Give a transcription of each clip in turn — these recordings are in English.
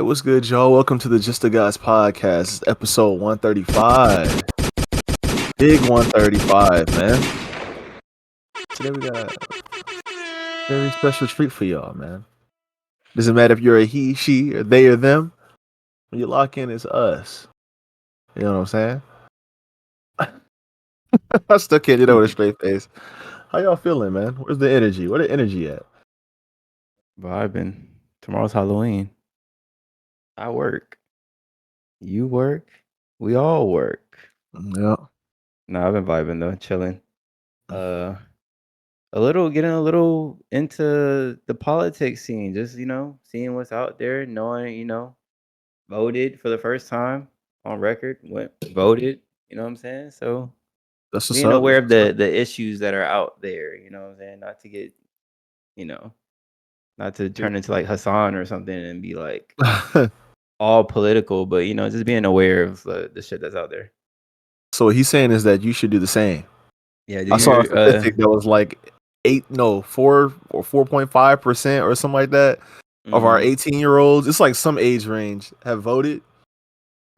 Hey, what's good, y'all? Welcome to the Just the Guys podcast. It's episode 135. Big 135, man. Today we got a very special treat for y'all, man. Doesn't matter if you're a he, she, or they, or them. When you lock in, it's us. You know what I'm saying? I still can't get over a straight face. How y'all feeling, man? Where's the energy? Where the energy at? Vibing. Tomorrow's Halloween. I work. You work. We all work. Yeah. No, I've been vibing though, chilling. Getting a little into the politics scene. Just seeing what's out there, knowing voted for the first time on record. Voted. You know what I'm saying? So That's what's being up. aware of the issues that are out there. You know what I'm saying? Not to get not to turn into like Hassan or something and be like all political, but just being aware of the shit that's out there. So what he's saying is that you should do the same. Yeah, I saw a statistic that was like 4.5% or something like that of our 18-year-olds. It's like some age range have voted.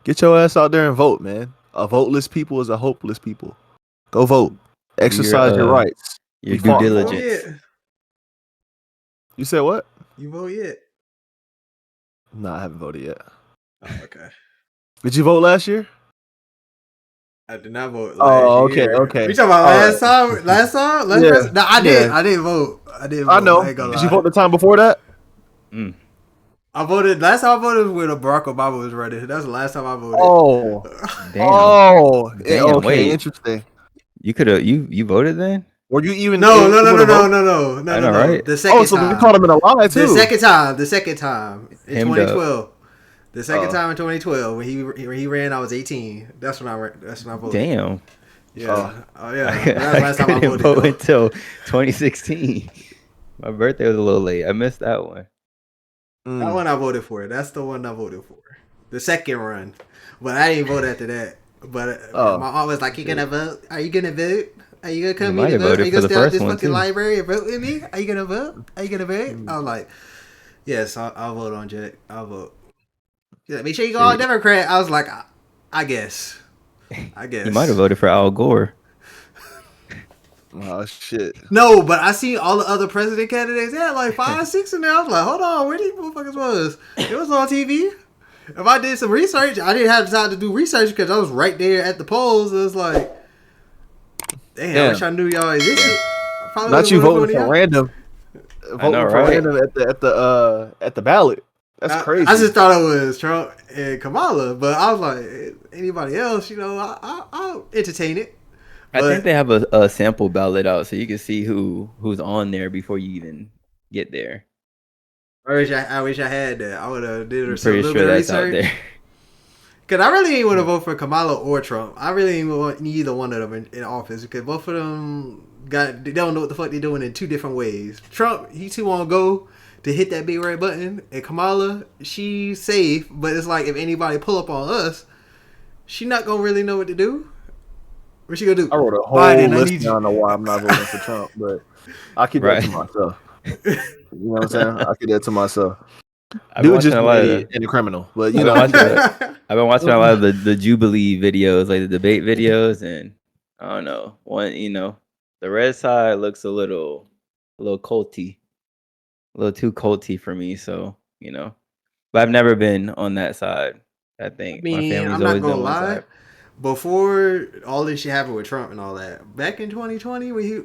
Get your ass out there and vote, man. A voteless people is a hopeless people. Go vote. Exercise your rights. Your due diligence. You said what? You vote yet? No, I haven't voted yet. Oh, okay. Did you vote last year? I did not vote last year. Okay. We talking about last time? Last time? Yeah. No, I did. I didn't vote. I know. Did you vote the time before that? I voted. Last time I voted was when Barack Obama was running. That's the last time I voted. Oh. Damn. Oh. Damn, okay. wait. Interesting. You could have you voted then? Were you even? No. Right? The second time. So we caught him in a lie too. The second time in 2012. The second time in 2012 when he ran, I was 18. That's when I voted. Damn. Yeah. Oh yeah. That's the last time I couldn't voted. vote until 2016. My birthday was a little late. I missed that one. That one I voted for. That's the one I voted for. The second run, but I didn't vote after that. But my aunt was like, "You gonna vote? Are you gonna vote? Are you gonna come in and vote? Are you gonna stay at this fucking library and vote with me? Are you gonna vote? Are you gonna vote?" I was like, "Yes, I'll vote on Jack. I'll vote." She's like, "Make sure you go all Democrat." I was like, "I guess." You might have voted for Al Gore. Oh shit! No, but I seen all the other president candidates. They had like 5, 6 in there. I was like, "Hold on, where these motherfuckers was? It was on TV." If I did some research, I didn't have time to do research because I was right there at the polls. It was like, damn, I wish I knew y'all existed. Not you voting for random. Voting for random at the ballot. That's crazy. I just thought it was Trump and Kamala, but I was like, anybody else, I'll entertain it. I think they have a sample ballot out so you can see who's on there before you even get there. I wish I had that. I would have did some little bit of research. Because I really didn't want to vote for Kamala or Trump. I really didn't want neither one of them in office because both of them they don't know what the fuck they're doing in two different ways. Trump, he too want to go to hit that big red button, and Kamala, she's safe, but it's like if anybody pull up on us, she not gonna really know what to do. What she gonna do? I wrote a whole list. I don't know why I'm not voting for Trump, but I keep that to myself. You know what I'm saying? I keep that to myself. Dude just made a criminal, but you know. I've been watching a lot of the Jubilee videos, like the debate videos, and I don't know. The red side looks a little culty, a little too culty for me. So but I've never been on that side. I think my family's always been on one side. Before all this shit happened with Trump and all that, back in 2020 when he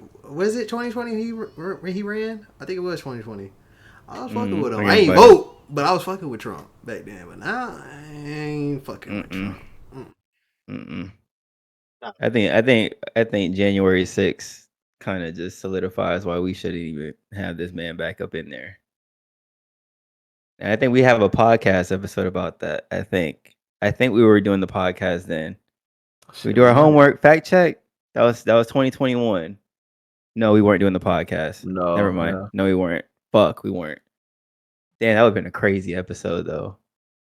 ran, I think it was 2020. I was fucking with him. I ain't vote, but I was fucking with Trump back then. But now I ain't fucking with Trump. I think January 6th kind of just solidifies why we shouldn't even have this man back up in there. And I think we have a podcast episode about that. I think we were doing the podcast then. We do our homework. Fact check. That was 2021. No, we weren't doing the podcast. No, never mind. No, we weren't. Fuck, we weren't. Damn, that would have been a crazy episode though.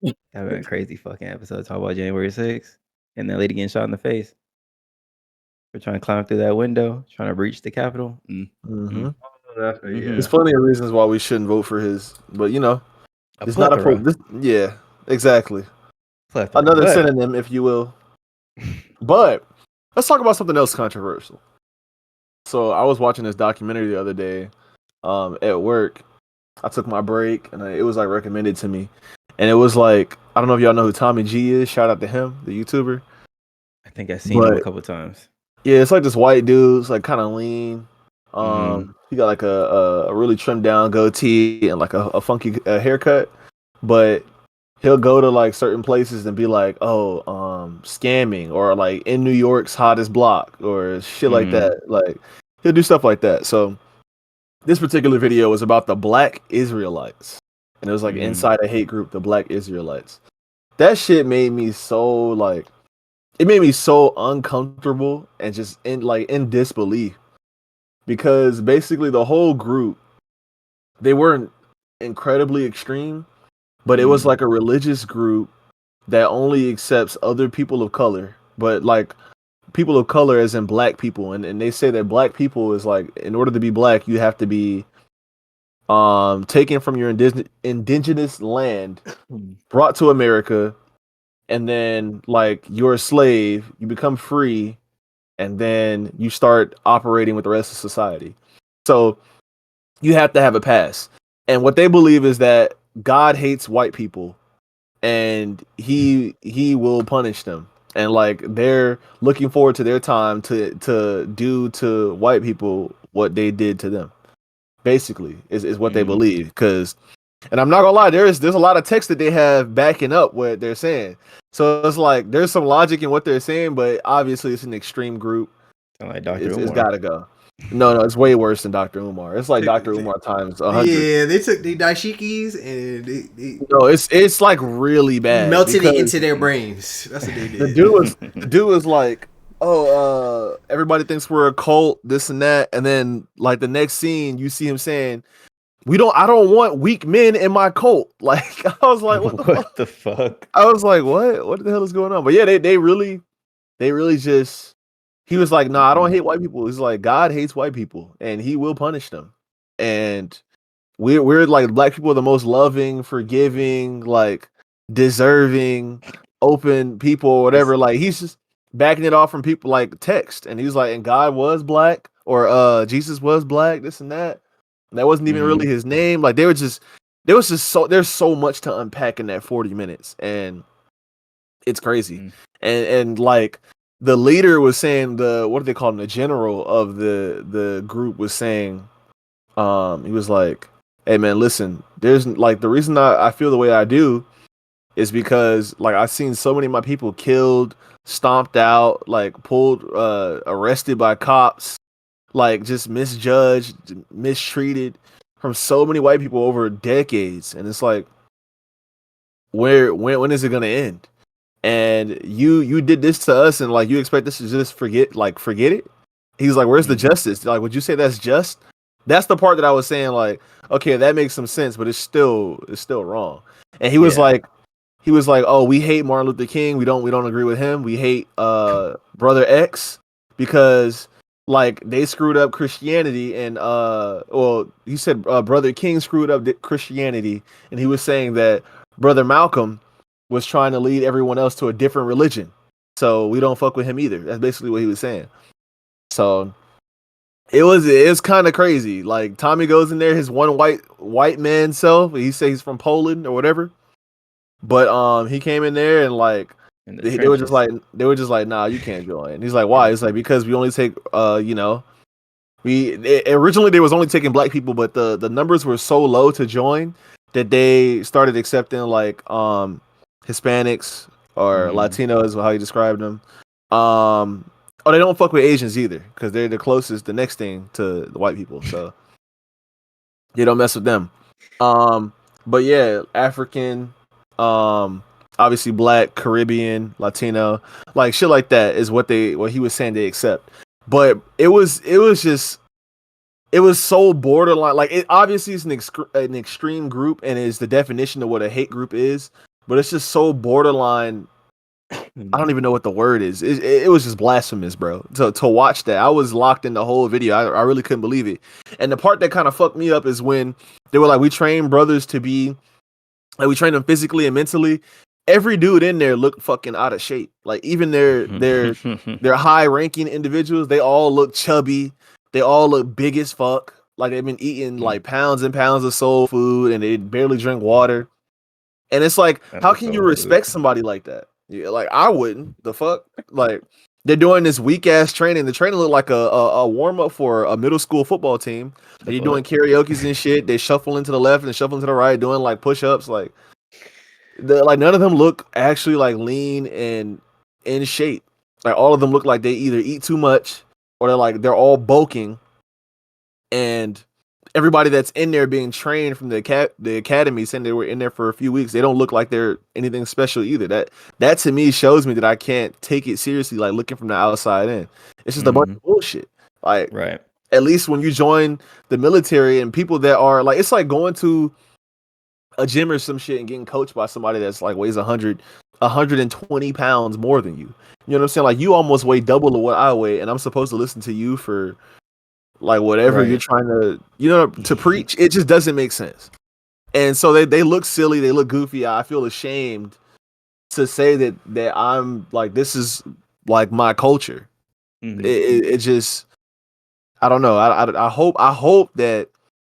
That would have been a crazy fucking episode. Talk about January 6th and that lady getting shot in the face. We're trying to climb through that window, trying to breach the Capitol. There's plenty of reasons why we shouldn't vote for his, but it's not a problem. Yeah, exactly. Plethora. Another synonym, if you will. But let's talk about something else controversial. So I was watching this documentary the other day at work. I took my break and it was like recommended to me. And it was like, I don't know if y'all know who Tommy G is. Shout out to him, the YouTuber. I think I've seen him a couple times. Yeah, it's like this white dude. It's like kind of lean. He got like a really trimmed down goatee and like a funky haircut. But he'll go to like certain places and be like, oh, scamming, or like in New York's hottest block or shit like that. Like he'll do stuff like that. So this particular video was about the Black Israelites. And it was like inside a hate group, the Black Israelites. That shit made me so like, it made me so uncomfortable and just in disbelief, because basically the whole group, they weren't incredibly extreme, but it was like a religious group that only accepts other people of color, but like people of color as in black people. And they say that black people is like, in order to be black, you have to be taken from your indigenous land, brought to America, and then like you're a slave, you become free, and then you start operating with the rest of society. So you have to have a pass. And what they believe is that God hates white people and he will punish them. And like they're looking forward to their time to do to white people what they did to them. Basically, is what they believe. Because, and I'm not gonna lie, there's a lot of text that they have backing up what they're saying. So it's like there's some logic in what they're saying, but obviously it's an extreme group. Like Dr. It's Umar. gotta go. No, it's way worse than Dr. Umar. It's like Dr. Umar times 100. Yeah, they took the dashikis and no, it's like really bad. Melted it into their brains. That's what they did. The dude was like, oh, everybody thinks we're a cult, this and that, and then like the next scene, you see him saying, I don't want weak men in my cult. Like I was like, what the fuck? I was like, what the hell is going on? But yeah, they really just. He was like, nah, I don't hate white people. He's like, God hates white people and he will punish them. And we're like, black people are the most loving, forgiving, like deserving, open people or whatever. Like he's just backing it off from people like text. And he's like, and God was black, or Jesus was black, this and that. And that wasn't even really his name. Like there's so much to unpack in that 40 minutes. And it's crazy. And like, the leader was saying, what do they call him? The general of the group was saying, he was like, hey man, listen, there's like, the reason I feel the way I do is because like I've seen so many of my people killed, stomped out, like pulled, arrested by cops, like just misjudged, mistreated from so many white people over decades. And it's like, when is it gonna end? And you did this to us, and like you expect us to just forget it? He's like, where's the justice? Like, would you say that's just? That's the part that I was saying, like, okay, that makes some sense, but it's still wrong. And he was like, oh, we hate Martin Luther King. We don't agree with him. We hate Brother X because like they screwed up Christianity, and he said Brother King screwed up Christianity, and he was saying that Brother Malcolm was trying to lead everyone else to a different religion. So we don't fuck with him either. That's basically what he was saying. So it was kind of crazy. Like Tommy goes in there, his one white man self. He says he's from Poland or whatever. But he came in there and like they were just like, nah, you can't join. And he's like, why? It's like, because we only take originally they was only taking black people, but the numbers were so low to join that they started accepting like Hispanics or Latinos, how you described them. They don't fuck with Asians either because they're the next thing to the white people, so you don't mess with them. But yeah, African, obviously black, Caribbean, Latino, like shit like that is what he was saying they accept. But it was so borderline. Like it obviously is an extreme group and is the definition of what a hate group is. But it's just so borderline. I don't even know what the word is. It was just blasphemous, bro. To watch that, I was locked in the whole video. I really couldn't believe it. And the part that kind of fucked me up is when they were like, we train brothers to be Like we train them physically and mentally. Every dude in there look fucking out of shape. Like even their high ranking individuals, they all look chubby. They all look big as fuck. Like they've been eating like pounds and pounds of soul food and they barely drink water. And it's like, how can you respect somebody like that? Yeah, like I wouldn't. The fuck? Like they're doing this weak ass training. The training looked like a warm up for a middle school football team. Like you're doing karaoke's and shit. They shuffling to the left and shuffling to the right, doing like push ups. Like none of them look actually like lean and in shape. Like all of them look like they either eat too much or they're all bulking. And everybody that's in there being trained from the academy, saying they were in there for a few weeks, they don't look like they're anything special either. That to me shows me that I can't take it seriously. Like looking from the outside in, it's just a bunch of bullshit. Like, right. At least when you join the military and people that are like, it's like going to a gym or some shit and getting coached by somebody that's like weighs 120 pounds more than you. You know what I'm saying? Like you almost weigh double of what I weigh, and I'm supposed to listen to you for like whatever you're trying to preach. It just doesn't make sense. And so they look silly, they look goofy. I feel ashamed to say that I'm like, this is like my culture. It just, I don't know. I hope that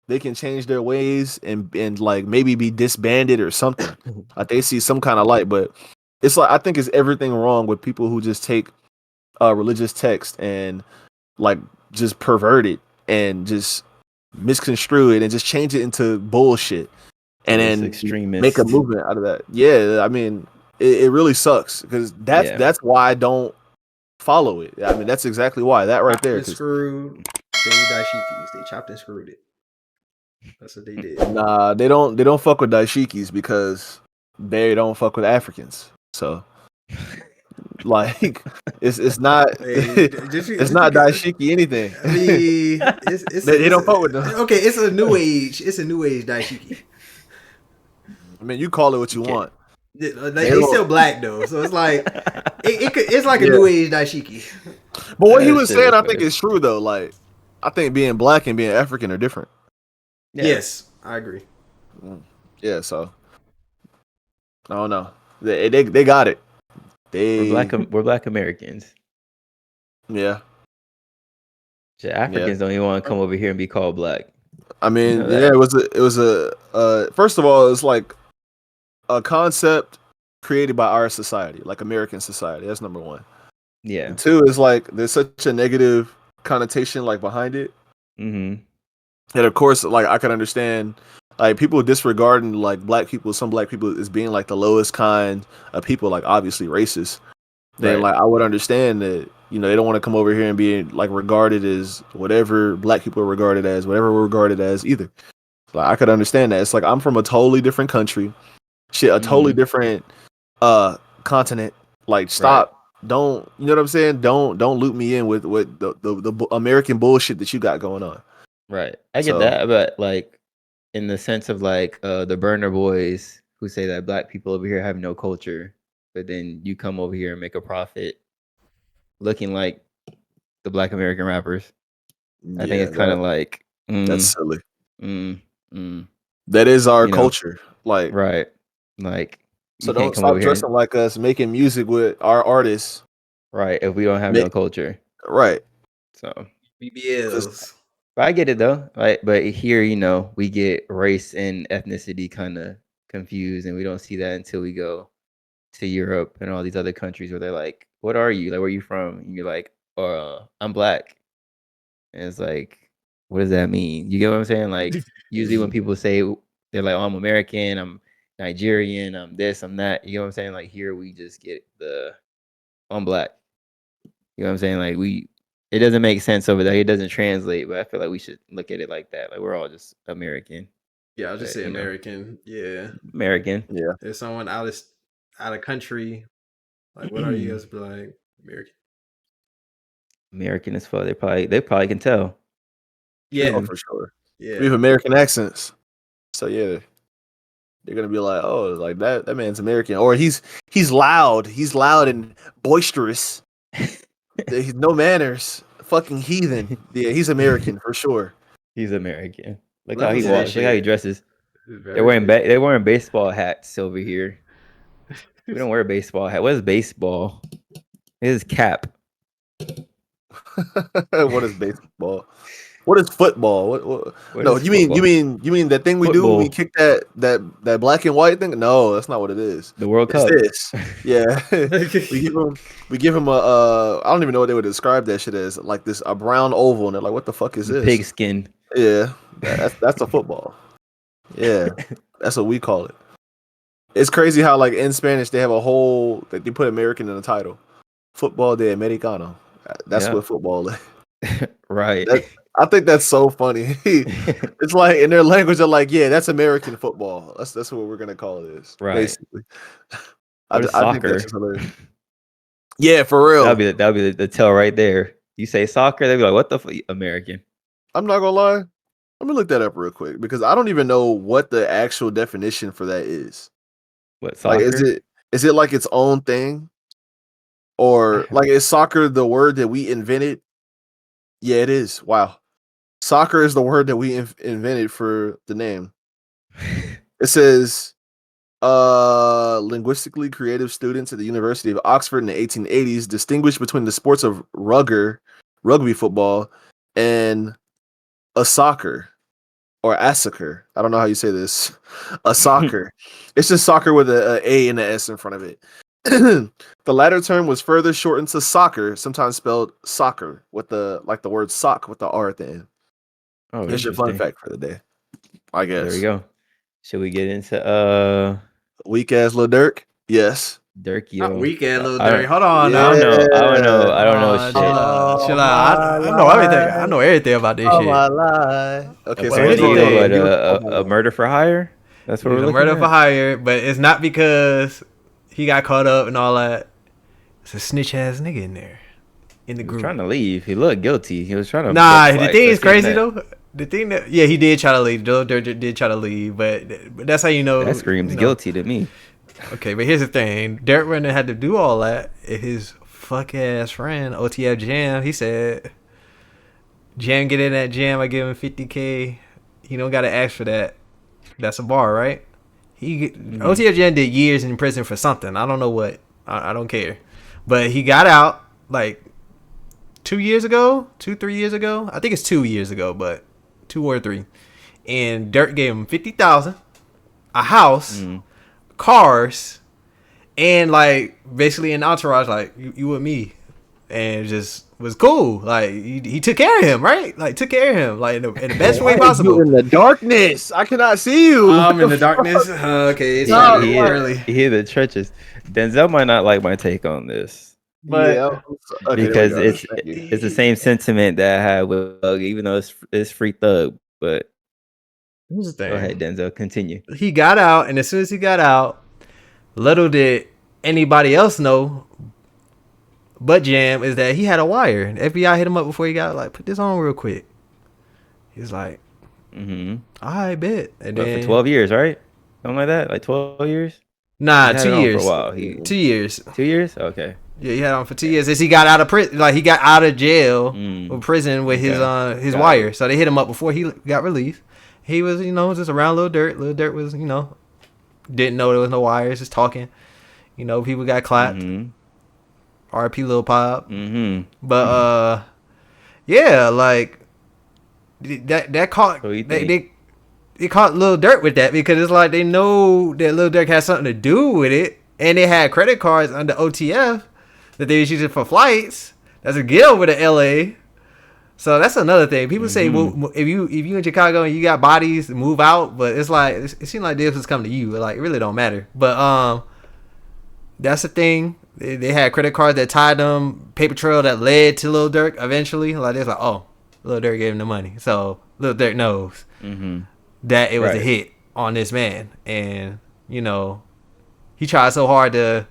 they can change their ways and like maybe be disbanded or something. Like they see some kind of light. But it's like I think it's everything wrong with people who just take religious text and like just pervert it and just misconstrue it and just change it into bullshit and then make a movement out of that. Yeah, I mean, it really sucks because that's why I don't follow it. I mean, that's exactly why. That right there. Screwed. They dashikis. They chopped and screwed it. That's what they did. Nah, they don't fuck with dashikis because they don't fuck with Africans. So like it's not it's not dashiki anything. I mean, they don't fuck with them. Okay, it's a new age. It's a new age dashiki. I mean, you call it what you want. They still black though, so it's like it's like a new age dashiki. But what he was saying, I think is true though. Like, I think being black and being African are different. Yeah. Yes, I agree. Yeah, so I don't know. They got it. We're black Americans. Yeah. Africans don't even want to come over here and be called black. I mean, it was a first of all, it's like a concept created by our society, like American society. That's number one. Yeah. And two is like there's such a negative connotation like behind it. Mm-hmm. And of course, like I can understand like people disregarding like some black people as being like the lowest kind of people, like obviously racist. Then like I would understand that, you know, they don't want to come over here and be like regarded as whatever black people are regarded as, whatever we're regarded as either. Like I could understand that. It's like I'm from a totally different country. Shit, a totally different continent. Like stop. Don't, you know what I'm saying? Don't loop me in with the American bullshit that you got going on. Right. I get that, but like in the sense of like the burner boys who say that black people over here have no culture, but then you come over here and make a profit looking like the black American rappers. I think it's kind of like that's silly. That is our culture. Like like so don't stop dressing like us, making music with our artists. Right. If we don't have no culture. Right. So BBLs. But I get it though. Like, but here, you know, we get race and ethnicity kind of confused, and we don't see that until we go to Europe and all these other countries where they're like, "What are you? Like, where are you from?" And you're like, "I'm black." And it's like, what does that mean? You get what I'm saying? Like, usually when people say they're like, "Oh, I'm American, I'm Nigerian, I'm this, I'm that." You know what I'm saying? Like here, we just get I'm black. You know what I'm saying? Like it doesn't make sense over there. It doesn't translate, but I feel like we should look at it like that. Like we're all just American. Yeah, I'll just say American. Yeah. American. Yeah. There's someone out of country. Like, what are you guys? Like American. American as fuck. They probably can tell. Yeah, for sure. Yeah. We have American accents. So yeah. They're gonna be like, oh, like that man's American. Or he's loud. He's loud and boisterous. He's no manners. Fucking heathen. Yeah, he's American for sure. He's American. Look how he walks. Look how he dresses. They're wearing baseball hats over here. We don't wear baseball hat. What is baseball? It is cap. What is baseball? What is football? What No, is you football? mean that thing we do when we kick that black and white thing? No, that's not what it is. The World It's Cup. this. Yeah. we give him a I don't even know what they would describe that shit as. Like a brown oval, and they're like, what the fuck is this? Pigskin. Yeah. That's a football. Yeah. That's what we call it. It's crazy how like in Spanish they have a whole they put American in the title. Football de Americano. That's what football is. Right. I think that's so funny. It's like in their language, they're like, yeah, that's American football. That's what we're gonna call this. Right. Basically. I think that's just hilarious. Yeah, for real. That'll be the tell right there. You say soccer, they'll be like, what the fuck, American? I'm not gonna lie. Let me look that up real quick because I don't even know what the actual definition for that is. What soccer? Like, is it like its own thing? Or like is soccer the word that we invented? Yeah, it is. Wow. Soccer is the word that we invented for the name. It says linguistically creative students at the University of Oxford in the 1880s distinguished between the sports of rugby football, and a soccer or a soccer. I don't know how you say this. A soccer. It's just soccer with a A and an S in front of it. The latter term was further shortened to soccer, sometimes spelled soccer with the word sock with the R at the end. Oh, here's your fun fact for the day. I guess. There we go. Should we get into weak ass Lil Durk? Yes. Durk, yo. Weak ass Lil Durk. Hold on now. I don't know shit. Chill out. I know everything. I know everything about this shit. My lie. Okay, so here's a murder for hire. That's what we're looking murder at. for hire, but it's not because he got caught up and all that. It's a snitch ass nigga in there. In the group. He was trying to leave. He looked guilty. He was trying to. Nah, the thing is crazy though. The thing that he did try to leave. Lil Durk did try to leave, but that's how you know that screams guilty to me. Okay, but here's the thing: Derek Renner had to do all that. His fuck ass friend OTF Jam, he said, "Jam get in that jam. I give him $50K. He don't got to ask for that. That's a bar, right?" OTF Jam did years in prison for something. I don't know what. I don't care, but he got out like 3 years ago. I think it's 2 years ago, but 2 or 3. And Dirk gave him $50,000, a house, cars, and like basically an entourage, like you with me, and it just was cool. Like he took care of him, right? Like took care of him, like in the best way possible. You in the darkness, I cannot see you. I'm in the darkness. Okay, it's early. He hit the trenches. Denzel might not like my take on this. But because it's the same sentiment that I had with Thug, even though it's free Thug. But here's the thing. Go ahead, Denzel. Continue. He got out, and as soon as he got out, little did anybody else know, but Jam, is that he had a wire. And FBI hit him up before he got like, put this on real quick. He was like, I bet. And then, for 12 years, right? Something like that, like 12 years. Nah, 2 years. For a while. 2 years. 2 years. Okay. Yeah, he had on for 2 years. As he got out of prison, like he got out of jail or prison with his wire. So they hit him up before he got released. He was, just around Lil Durk. Lil Durk was, didn't know there was no wires, just talking. People got clapped. R.I.P. Lil Pop. But yeah, like that caught they caught Lil Durk with that because it's like they know that Lil Durk had something to do with it, and they had credit cards under OTF that they was using for flights. That's a get over to LA. So that's another thing. People say, well, if you in Chicago and you got bodies, move out. But it's like it seems like this has come to you. Like it really don't matter. But that's the thing. They had credit cards that tied them, paper trail that led to Lil Durk eventually. Like they was like, oh, Lil Durk gave him the money, so Lil Durk knows that it was a hit on this man, and he tried so hard to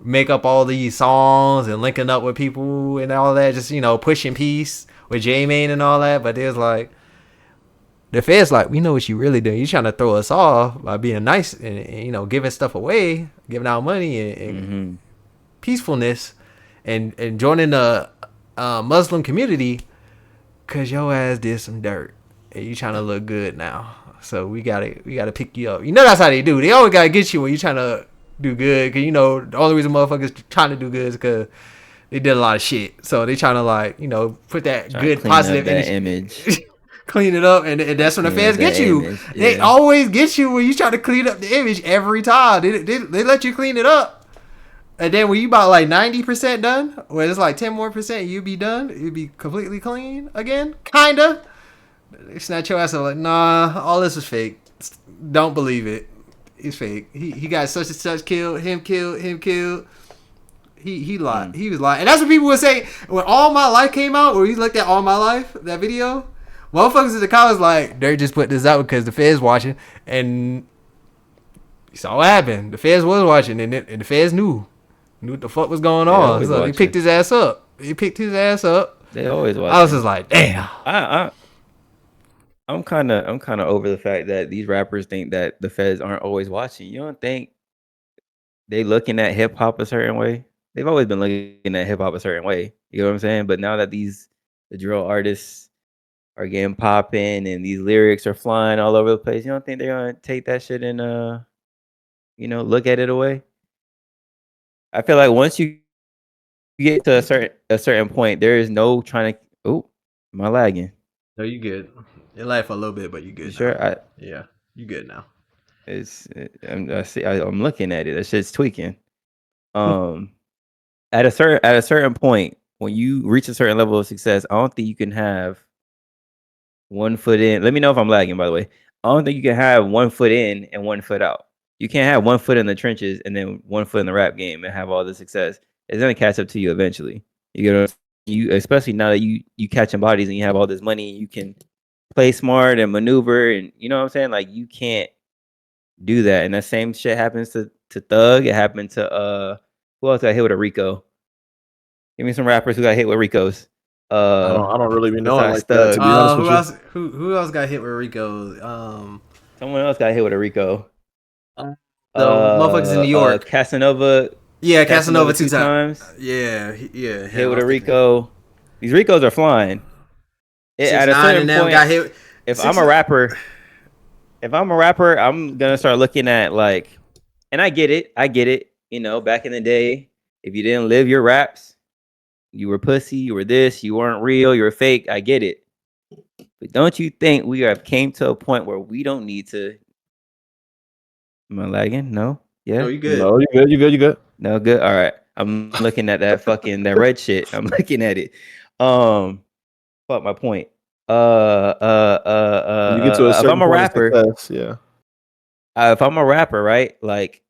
make up all these songs and linking up with people and all that, just pushing peace with J-Mane and all that. But it was like the feds like, we know what you really do. You trying to throw us off by being nice and giving stuff away, giving out money and peacefulness, and joining the Muslim community because your ass did some dirt and you trying to look good now. So we gotta pick you up. You know that's how they do. They always gotta get you when you trying to do good. Cause you know the only reason motherfuckers trying to do good is because they did a lot of shit. So they trying to like put that good positive image. Clean it up, and that's when the fans get you. Yeah. They always get you when you try to clean up the image every time. They let you clean it up, and then when you about like 90% done, when it's like 10% more, you be done. You be completely clean again, kinda. They snatch your ass up like, nah, all this is fake. Don't believe it. It's fake. He got such and such killed. Him killed. He lied. He was lying, and that's what people would say when All My Life came out. Where he looked at All My Life, that video. Motherfuckers in the comments like, they just put this out because the feds watching, and you saw what happened. The feds was watching, and the feds knew what the fuck was going on. So he picked his ass up. They always watch. I was just like, damn. I'm kind of over the fact that these rappers think that the feds aren't always watching. You don't think they looking at hip hop a certain way? They've always been looking at hip hop a certain way. You know what I'm saying? But now that the drill artists are getting popping and these lyrics are flying all over the place, you don't think they're gonna take that shit and look at it away? I feel like once you get to a certain point, there is no trying to. Oh, am I lagging? No, you good. It lagged for a little bit, but you good. You sure? Yeah, you good now. I'm looking at it. That shit's tweaking. At a certain point, when you reach a certain level of success, I don't think you can have 1 foot in. Let me know if I'm lagging, by the way. I don't think you can have 1 foot in and 1 foot out. You can't have 1 foot in the trenches and then 1 foot in the rap game and have all the success. It's gonna catch up to you eventually. You know, especially now that you catching bodies and you have all this money, you can play smart and maneuver, and you know what I'm saying. Like you can't do that. And that same shit happens to Thug. It happened to who else got hit with a Rico? Give me some rappers who got hit with Ricos. I don't really be knowing like that, to be honest with you. Who else got hit with Rico? Someone else got hit with a Rico. The motherfuckers in New York. Casanova. Yeah, Casanova 2 times. Yeah. Hit with a Rico. These Ricos are flying. At a certain point, got hit. If I'm a rapper, I'm gonna start looking at like, and I get it. You know, back in the day, if you didn't live your raps, you were pussy, you were this, you weren't real, you were fake. I get it. But don't you think we have came to a point where we don't need to? Am I lagging? No? Yeah? No, you good. No, you good. No, good. All right. I'm looking at that red shit. I'm looking at it. Fuck my point. You get to a certain if I'm a rapper, success, yeah. If I'm a rapper, right? Like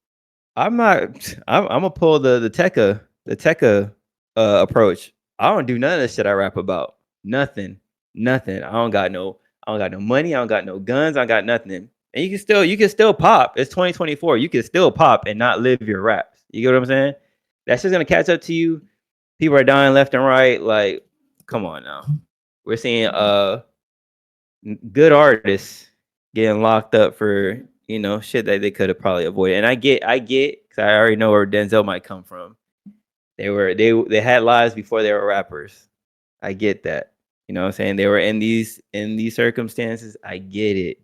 I'm gonna pull the Tekka approach. I don't do none of the shit I rap about. Nothing. I don't got no money. I don't got no guns. I got nothing. And you can still pop. It's 2024. You can still pop and not live your raps. You get what I'm saying? That's just gonna catch up to you. People are dying left and right. Like, come on now. We're seeing good artists getting locked up for shit that they could have probably avoided. And I get because I already know where Denzel might come from. They had lives before they were rappers. I get that. You know what I'm saying? They were in these circumstances. I get it.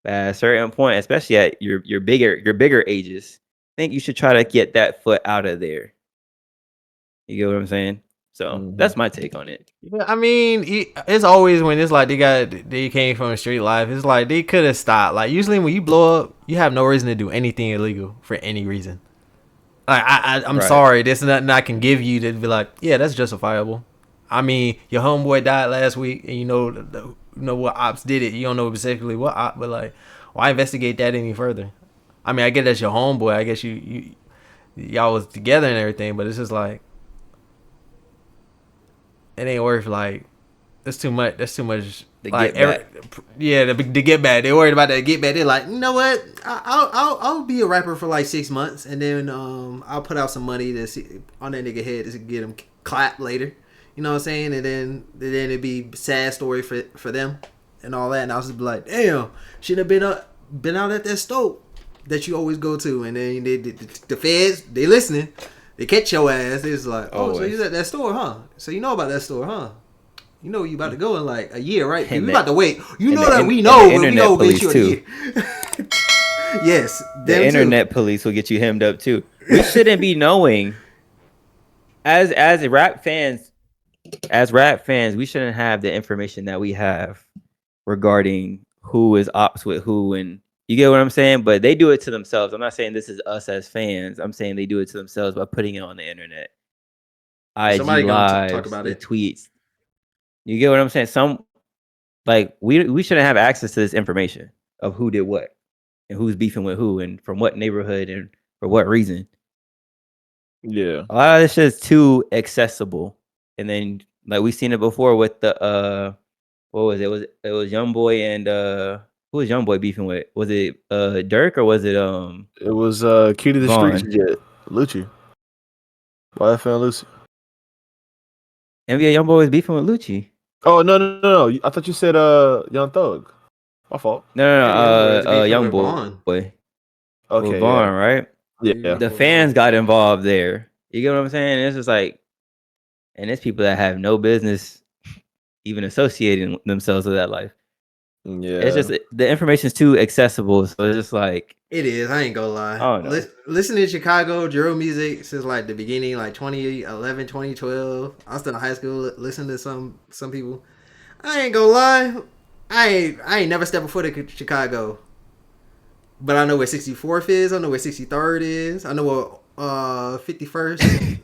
But at a certain point, especially at your bigger ages, I think you should try to get that foot out of there. You get what I'm saying? So that's my take on it. Yeah, I mean, it's always when it's like they came from a street life. It's like they could have stopped. Like usually when you blow up, you have no reason to do anything illegal for any reason. Like I'm sorry, there's nothing I can give you to be like, yeah, that's justifiable. I mean, your homeboy died last week, and you know what ops did it. You don't know specifically what op, but like, why investigate that any further? I mean, I get that's your homeboy. I guess y'all was together and everything, but it's just like it ain't worth like that's too much. That's too much. Like the get back. They're worried about that get back. They're like, you know what? I'll be a rapper for like 6 months, and then I'll put out some money to see on that nigga head to get him clapped later. You know what I'm saying? And then it'd be sad story for them and all that. And I was just be like, damn, should have been out at that store that you always go to. And then the feds, they listening. They catch your ass. It's like, oh, so you at that store, huh? So you know about that store, huh? You know you about to go in like a year, right? And we about to wait. You know that we the know, but we internet know police you a too. year. Yes, The internet police will get you hemmed up too. We shouldn't be knowing. As rap fans, we shouldn't have the information that we have regarding who is ops with who, and you get what I'm saying. But they do it to themselves. I'm not saying this is us as fans. I'm saying they do it to themselves by putting it on the internet, IG Somebody gonna talk lives, about the it. tweets. You get what I'm saying? We shouldn't have access to this information of who did what and who's beefing with who and from what neighborhood and for what reason. Yeah, a lot of this shit is too accessible. And then like we've seen it before with the what was it? It was YoungBoy and who was YoungBoy beefing with? Was it Dirk or was it it was Key to the Vaughn? Streets. Yeah, Lucci. YFN Lucci. NBA YoungBoy was beefing with Lucci. Oh no! I thought you said Young Thug. My fault. No, YoungBoy. Okay, with Vaughn, right? Yeah. The fans got involved there. You get what I'm saying? It's just like, and it's people that have no business even associating themselves with that life. Yeah. It's just the information is too accessible, so it's just like it is. I ain't gonna lie. Oh no. Listening to Chicago drill music since like the beginning, like 2011, 2012. I was still in high school listening to some people. I ain't gonna lie. I ain't never stepped before to Chicago. But I know where 64th is. I know where 63rd is. I know what 51st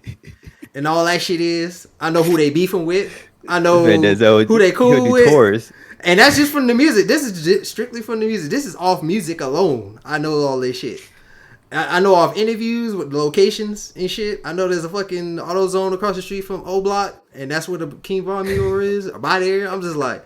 and all that shit is. I know who they beefing with. I know who they cool with. Tours. And that's just from the music. This is strictly from the music. This is off music alone. I know all this shit. I know off interviews with locations and shit. I know there's a fucking AutoZone across the street from O Block, and that's where the King Von mural is. By there, I'm just like,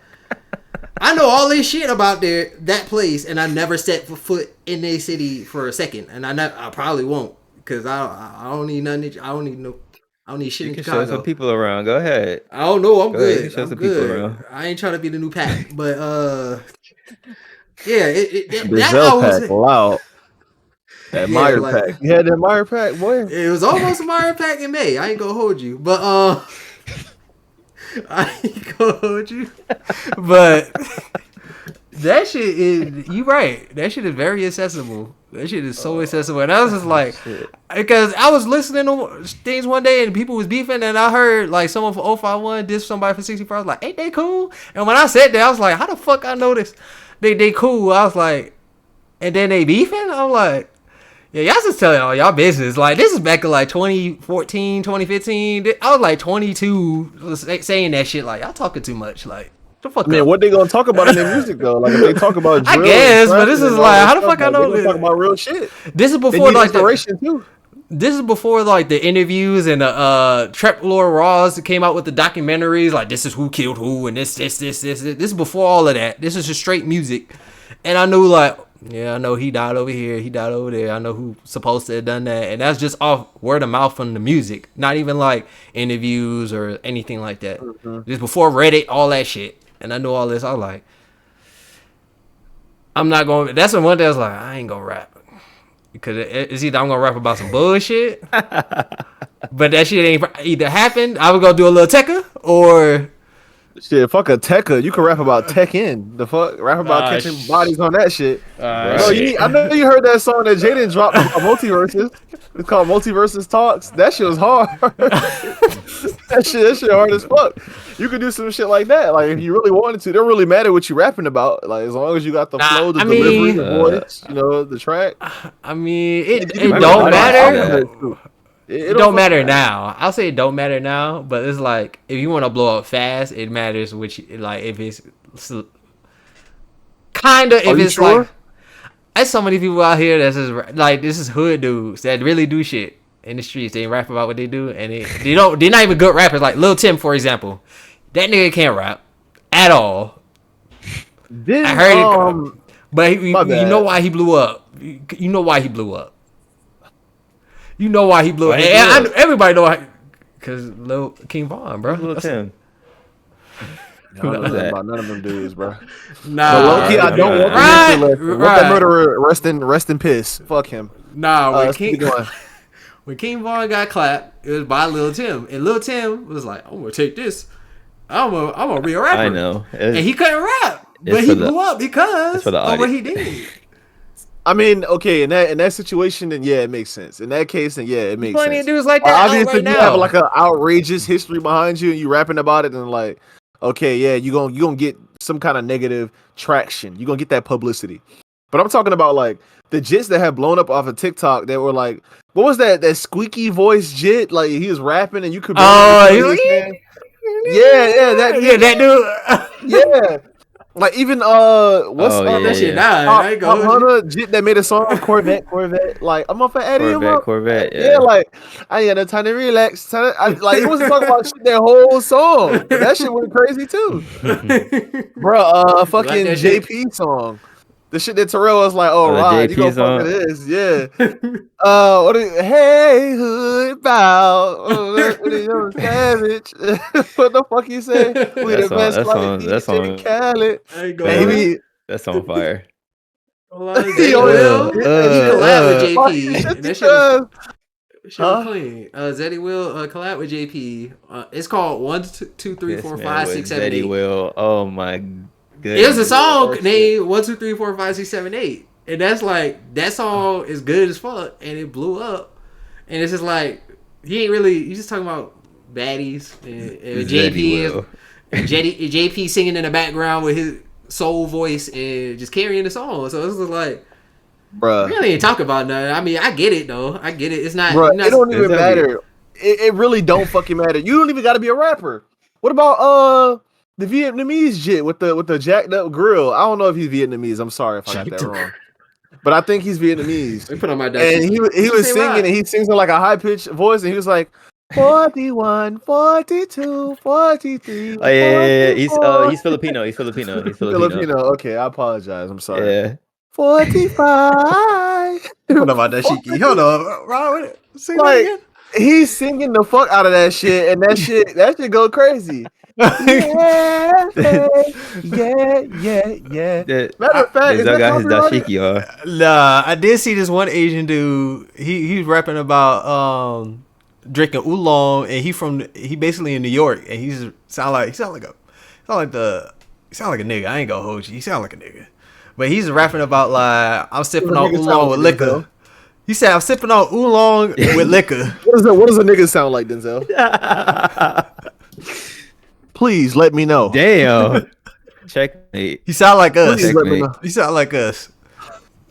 I know all this shit about that place, and I never stepped foot in their city for a second, and I probably won't, because I don't need nothing. I don't need shit in Chicago. Show some people around. Go ahead. I don't know. I'm good. Ahead, show I'm some good. People around. I ain't trying to be the new Pac, but yeah, Denzel Pac, loud. That Meyer Pack. You had that Meyer Pack, boy. It was almost a Meyer Pack in May. I ain't gonna hold you, but I ain't gonna hold you, but. That shit is, you right. That shit is very accessible. That shit is so accessible. And I was just like, because I was listening to things one day and people was beefing, and I heard like someone for 051 diss somebody for 64. I was like, ain't they cool? And when I said that, I was like, how the fuck I know this? They cool. I was like, and then they beefing? I'm like, yeah, y'all just telling all y'all business. Like, this is back in like 2014, 2015. I was like 22 saying that shit. Like, y'all talking too much. Like, the fuck up. What they gonna talk about in their music though? Like if they talk about drill, I guess, but this is like, how the fuck I know this? Talk about real shit. This is before like inspiration too. This is before like the interviews and the Trap Lord Ross came out with the documentaries. Like this is who killed who and this. This is before all of that. This is just straight music, and I knew like, yeah, I know he died over here, he died over there. I know who's supposed to have done that, and that's just off word of mouth from the music, not even like interviews or anything like that. Mm-hmm. Just before Reddit, all that shit. And I know all this. I was like, I'm not going. That's when one day I was like, I ain't gonna rap because it's either I'm gonna rap about some bullshit, but that shit ain't either happened. I was gonna do a little Tekka or shit. Fuck a Tekka. You can rap about Tekken. The fuck, rap about catching bodies on that shit. Bro, I know you heard that song that Jaden dropped about Multiverses. It's called Multiverses Talks. That shit was hard. That shit hard as fuck. You could do some shit like that. Like if you really wanted to, it don't really matter what you rapping about. Like as long as you got the flow, the delivery, the voice, the track. I mean, it don't matter. It don't matter now. I'll say it don't matter now, but it's like if you want to blow up fast, it matters which like if it's kind of if it's sure? Like there's so many people out here that's just like this is hood dudes that really do shit in the streets. They rap about what they do, and they're not even good rappers. Like Lil Tim, for example, that nigga can't rap at all. I heard it, but you know why he blew up. You know why he blew up. You know why he blew up. Everybody know why. Because Lil King Von, bro. Lil Tim. I don't know about none of them dudes, bro. Nah, but low key, I don't want that murderer rest in piss. Fuck him. Nah, when King Von got clapped, it was by Lil Tim, and Lil Tim was like, "I'm gonna take this," I'm a real rapper. I know. And he couldn't rap, but he blew up because of what he did. I mean, okay, in that situation, then yeah, it makes sense. In that case, then yeah, it makes sense. Plenty of dudes like that. Obviously, you have like an outrageous history behind you, and you rapping about it, and like, okay, yeah, you gonna get some kind of negative traction. You gonna get that publicity. But I'm talking about like the jits that have blown up off of TikTok that were like, what was that squeaky voice jit? Like he was rapping, and you could. That dude. Yeah. Like even that shit died. Pop Hunter jit that made a song Corvette. Like I'm up for Eddie. Corvette. Yeah, like I ain't got no time to relax. Like he wasn't talking about shit that whole song. That shit went crazy too, bro. Fucking like JP song. The shit that Terrell was like, oh, Rod, you gonna fuck with this, yeah. Hey, hood bow, savage. What the fuck you say? We the best DJ Khaled. Baby, that's on fire. He collab with JP. That shit was clean. Zeddy Will collab with JP. It's called 1, 2, 3, 4, 5, 6, 7, 8. Zeddy Will. Oh my. Good. It was a song named 1, 2, 3, 4, 5, 6, 7, 8. And that's like, that song is good as fuck. And it blew up. And it's just like, he's just talking about baddies. And JP singing in the background with his soul voice and just carrying the song. So it's just like, bruh, really ain't talking about nothing. I mean, I get it though. I get it. It's not. Bruh, it don't even matter. It really don't fucking matter. You don't even got to be a rapper. What about the Vietnamese jit with the jacked up grill? I don't know if he's Vietnamese. I'm sorry if I got that wrong. But I think he's Vietnamese. Put on my and he was singing, and he sings in like a high pitched voice, and he was like 41, 42, 43. Oh yeah. He's Filipino. He's Filipino. Okay, I apologize. I'm sorry. Yeah. 45. What about that Shiki? Hold on, Ron. Sing that again. He's singing the fuck out of that shit, and that shit go crazy. Yeah. Matter of fact, that got his dashiki on. Nah, I did see this one Asian dude. He's rapping about drinking oolong, and he basically in New York, and he sound like a nigga. I ain't gonna hold you. He sound like a nigga, but he's rapping about like I'm sipping on oolong with liquor. He said, I'm sipping on oolong with liquor. What does a nigga sound like, Denzel? Please let me know. Damn. Checkmate. He sound like us. He sound like us.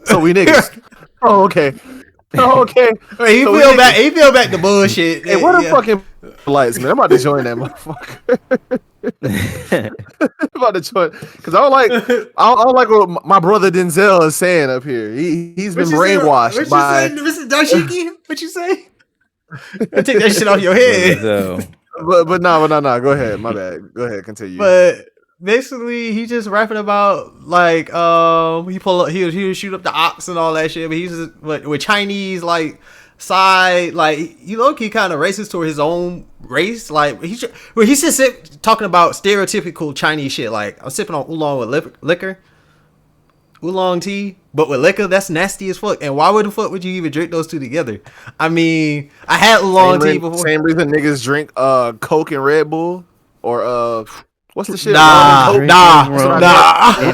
So we niggas. Oh, okay. He feel back the bullshit. Hey, what the fucking lights, man? I'm about to join that motherfucker. I'm about to join because I don't like what my brother Denzel is saying up here. He's been brainwashed by Mr. Dashiki. What you say? I take that shit off your head. But no. Go ahead. My bad. Go ahead. Continue. But basically, he just rapping about like he'll shoot up the ops and all that shit. But he's just, with Chinese like side, like he low-key kind of racist toward his own race. Like he's just talking about stereotypical Chinese shit. Like I'm sipping on oolong with liquor, oolong tea, but with liquor. That's nasty as fuck. And why the fuck would you even drink those two together? I mean, I had oolong tea before. Same reason niggas drreink Coke and Red Bull or what's the shit? Nah. Rum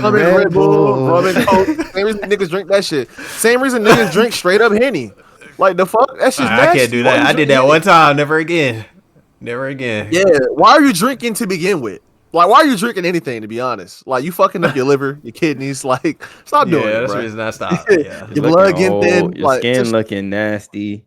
and Red Bull, rum and Coke. Same reason niggas drink that shit. Same reason niggas drink straight up Henny. Like the fuck? That's just nasty. I can't do that. I did that one time. Never again. Yeah. Why are you drinking to begin with? Like, why are you drinking anything, to be honest? Like, you fucking up your liver, your kidneys. Like, stop doing it, that's bro. the reason I stopped. Yeah. Your blood getting thin. Your skin looking nasty.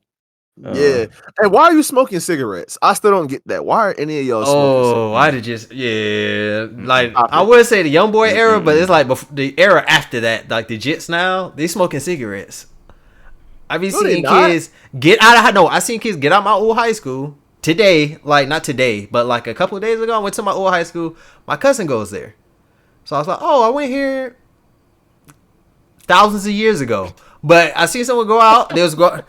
Yeah. And why are you smoking cigarettes? I still don't get that. Why are any of y'all smoking cigarettes? Why did you... Yeah. Like, I would say the young boy era, but it's like the era after that. Like, the jits now, they smoking cigarettes. I be seeing kids get out of... No, I seen kids get out my old high school today. Like, not today, but like a couple of days ago, I went to my old high school. My cousin goes there. So I was like, I went here thousands of years ago. But I seen someone go out. They was going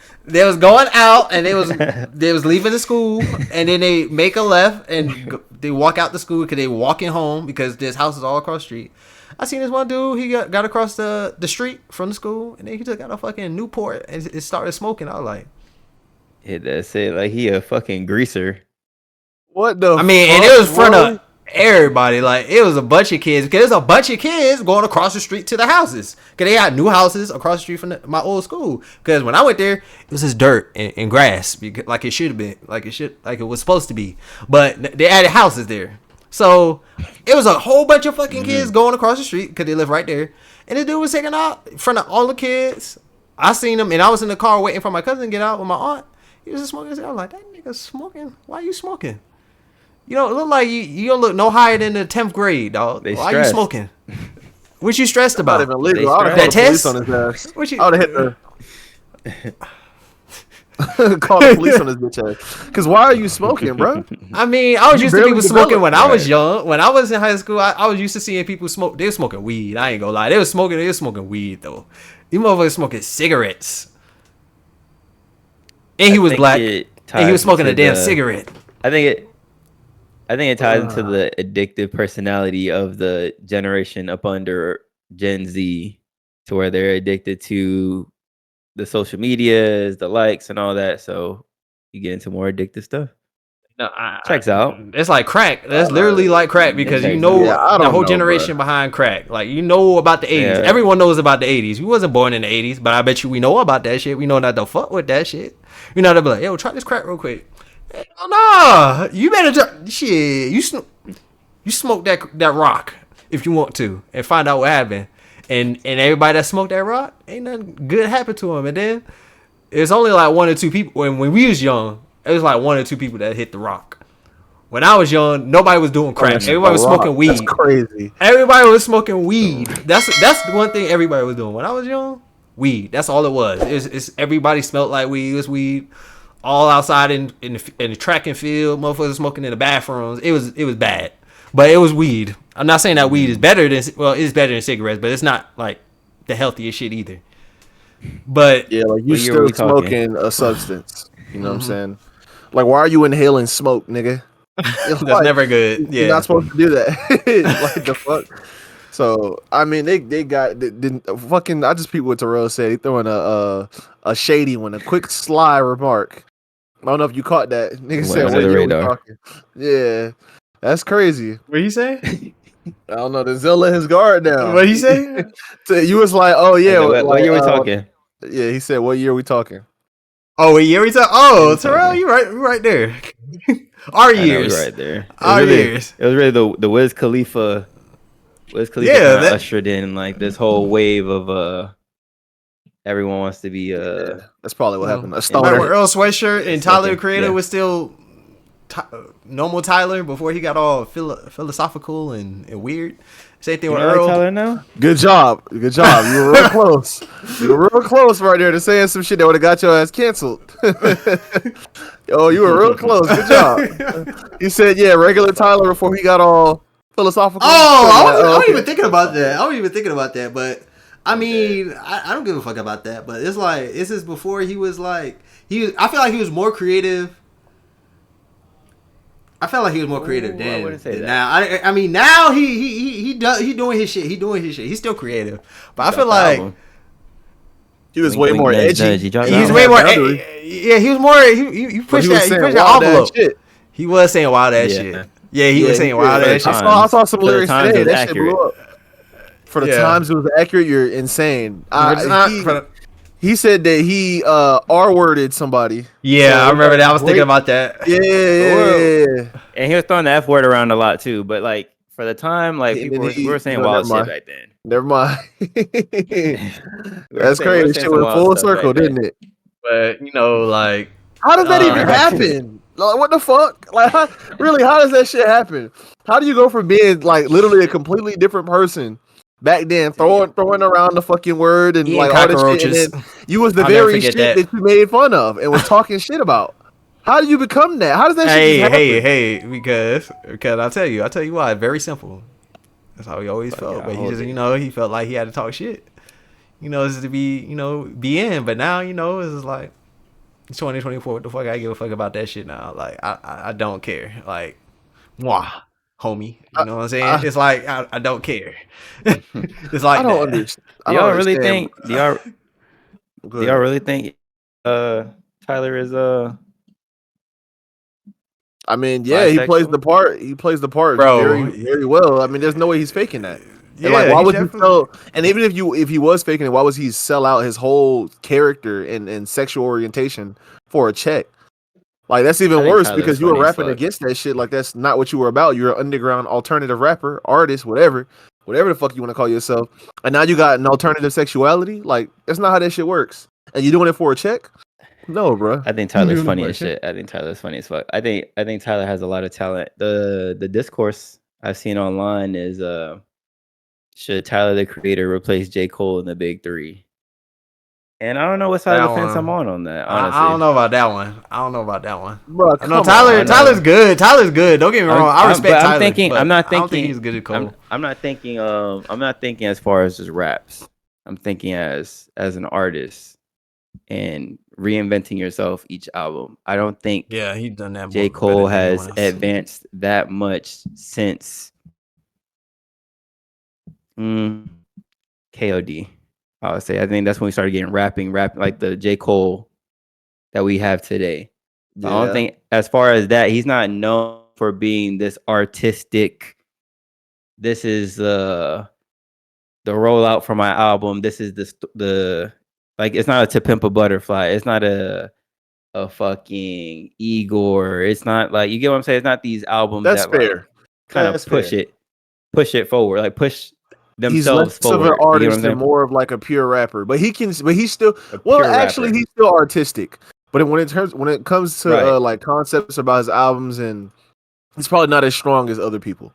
out, and they was leaving the school, and then they make a left, and they walk out the school because they walking home because there's houses all across the street. I seen this one dude. He got across the street from the school, and then he just got a fucking Newport and it started smoking. I was like, yeah, that's it. Like he a fucking greaser. What the? I mean, and it was everybody. Like, it was a bunch of kids. Because there's a bunch of kids going across the street to the houses. Because they had new houses across the street from my old school. Because when I went there, it was just dirt and grass. Like it should have been. Like it was supposed to be. But they added houses there. So it was a whole bunch of fucking kids going across the street because they live right there. And the dude was taking out in front of all the kids. I seen him, and I was in the car waiting for my cousin to get out with my aunt. He was just smoking. I was like, that nigga smoking? Why are you smoking? You don't look like you don't look no higher than the 10th grade, dog. Why are you smoking? What you stressed about? Not even legal. I would have that test? On his ass. What you? I would have hit the... Call the police on his bitch ass. Because why are you smoking, bro? I mean, I was used to people smoking when I was young. When I was in high school, I was used to seeing people smoke. They were smoking weed. I ain't gonna lie. They were smoking weed, though. These motherfuckers smoking cigarettes. And he was black. And he was smoking a damn cigarette. I think it ties into the addictive personality of the generation up under Gen Z, to where they're addicted to the social medias, the likes, and all that. So you get into more addictive stuff. No, checks out. It's like crack. That's literally like crack because you know the whole generation behind crack. Like, you know about the 80s. Yeah. Everyone knows about the 80s. We wasn't born in the 80s, but I bet you we know about that shit. We know not to fuck with that shit. You know, they'll be like, yo, try this crack real quick. Hell nah. You better try. Shit. You smoke that rock if you want to and find out what happened. And everybody that smoked that rock, ain't nothing good happened to them. And then it's only like one or two people. When we was young, it was like one or two people that hit the rock. When I was young, nobody was doing crack. Everybody was smoking weed. That's crazy. Everybody was smoking weed. That's the one thing everybody was doing. When I was young, weed. That's all it was. It's everybody smelled like weed. It was weed. All outside in the track and field. Motherfuckers smoking in the bathrooms. It was bad. But it was weed. I'm not saying that weed is better than, well, it's better than cigarettes, but it's not like the healthiest shit either. But yeah, like you still smoking a substance. You know what I'm saying? Like, why are you inhaling smoke, nigga? That's never good. Yeah, you're not supposed to do that. Like, the fuck. So I mean, they didn't fucking. I just peeped what Terrell said. He throwing a shady one, a quick sly remark. I don't know if you caught that. Nigga said, "What year we talking?" Yeah. That's crazy. What he say? I don't know. Denzel let his guard down. What he say? So you was like, oh yeah. What year we talking? Yeah, he said, what year we talking? Oh, what year we talking? Oh, Terrell, you right there. Our years. Right there. Our years. It was really the Wiz Khalifa. That ushered in like this whole wave of everyone wants to be that's probably what happened. A stoner. Remember Earl Sweatshirt and Tyler the Creator was still normal Tyler before he got all philosophical and weird. Same thing with Earl. Like Tyler now? Good job. You were real close. You were real close right there to saying some shit that would have got your ass canceled. Oh, you were real close. Good job. You said, yeah, regular Tyler before he got all philosophical. Oh, I wasn't even thinking about that. But I mean, I don't give a fuck about that. But it's like, this is before he was like, I feel like he was more creative. I felt like he was more creative then. I wouldn't say that. Now, I mean, now he doing his shit. He's still creative, but I feel like he was way more edgy. He's way more. Yeah, he was more. He pushed that envelope. He was saying wild ass shit. Yeah, he was saying wild ass shit. I saw some lyrics today. That shit blew up. For the times it was accurate, you're insane. He said that he R-worded somebody. Yeah, so I remember that. I was thinking about that. Yeah. And he was throwing the F word around a lot too. But like for the time, like people were saying wild shit back then. Never mind. That's crazy. Shit went full circle, didn't it? But you know, like, how does that even happen? Like, what the fuck? Like, how does that shit happen? How do you go from being like literally a completely different person back then, throwing around the fucking word and like all this shit, and then you was the very shit that you made fun of and was talking shit about? How do you become that? How does that shit happen? Hey, because I'll tell you why. Very simple. That's how he always felt. But he just, he felt like he had to talk shit. This is to be, be in. But now, it's just like, it's 2024. What the fuck? I give a fuck about that shit now. Like, I don't care. Like, mwah, homie. You know what I'm saying? It's like, I don't care. It's like, I don't understand. Do y'all really think Tyler is I mean, yeah, he plays the part. He plays the part very, very well. I mean, there's no way he's faking that. And like, why would he sell? And even if he was faking it, why was he sell out his whole character and sexual orientation for a check? Like, that's even worse because you were rapping against that shit. Like, that's not what you were about. You're an underground alternative rapper, artist, whatever the fuck you want to call yourself. And now you got an alternative sexuality. Like, that's not how that shit works. And you doing it for a check? No, bro. I think Tyler's funny as shit. I think Tyler's funny as fuck. I think Tyler has a lot of talent. The discourse I've seen online is should Tyler the Creator replace J. Cole in the Big Three? And I don't know what side of the fence I'm on that. Honestly, I don't know about that one. Bro, no, Tyler's good. Tyler's good. Don't get me wrong. I respect Tyler. I'm not thinking. I don't think he's good at Cole. I'm not thinking. I'm not thinking as far as just raps. I'm thinking as an artist and reinventing yourself each album. I don't think. Yeah, he's done that. J. Cole has advanced that much since KOD. I would say. I think that's when we started getting rapping like the J. Cole that we have today. Yeah. I don't think, as far as that, he's not known for being this artistic. This is the rollout for my album. This is the like. It's not a To Pimp a Butterfly. It's not a fucking Igor. It's not like, you get what I'm saying. It's not these albums that's that fair. Like, kind of push it forward. Like push themselves he's less forward. of an artist and more of like a pure rapper, but he's still actually he's still artistic. But when it comes to like concepts about his albums, and he's probably not as strong as other people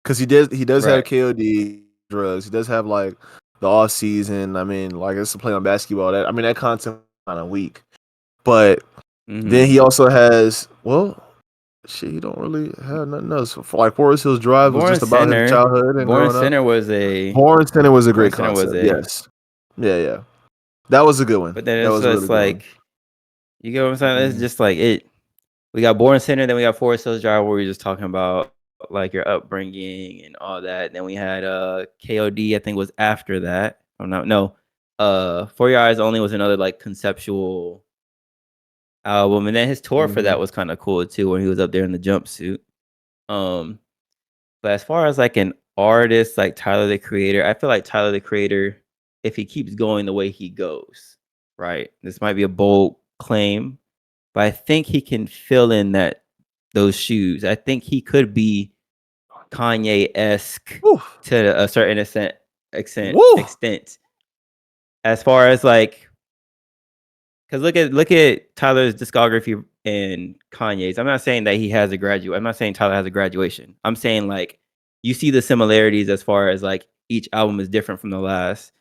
because he does have KOD drugs. He does have like the off season. I mean, like it's to play on basketball. That concept kind of weak, but then he also has shit, he don't really have nothing else. Like Forest Hills Drive was just about his childhood and Born Center was a great concept. Yes. Yeah. That was a good one. But then it's just like, you get what I'm saying? It's just like it. We got Born Center, then we got Forest Hills Drive, where we were just talking about like your upbringing and all that. Then we had KOD, I think was after that. For Your Eyes Only was another like conceptual album, and then his tour for that was kind of cool too, when he was up there in the jumpsuit. But as far as like an artist like Tyler the Creator, I feel like Tyler the Creator, if he keeps going the way he goes, right? This might be a bold claim, but I think he can fill in those shoes. I think he could be Kanye-esque to a certain extent. As far as like, because look at Tyler's discography and Kanye's. I'm not saying that he has a graduate. I'm not saying Tyler has a graduation. I'm saying like you see the similarities as far as like each album is different from the last.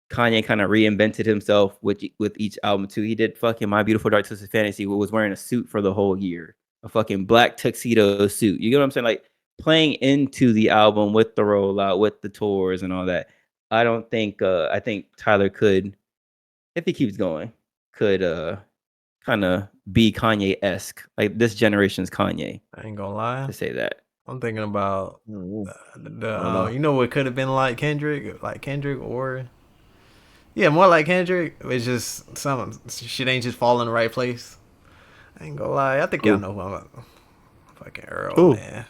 Kanye kind of reinvented himself with each album too. He did fucking My Beautiful Dark Twisted Fantasy, was wearing a suit for the whole year, a fucking black tuxedo suit. You get what I'm saying? Like playing into the album with the rollout, with the tours and all that. I think Tyler could, if he keeps going, could kind of be Kanye-esque, like this generation's Kanye. I ain't gonna lie to say that. I'm thinking about you know what could have been like Kendrick or more like Kendrick. It's just some shit ain't just fall in the right place. I ain't gonna lie. I think y'all know who I'm about. Fucking Earl, man.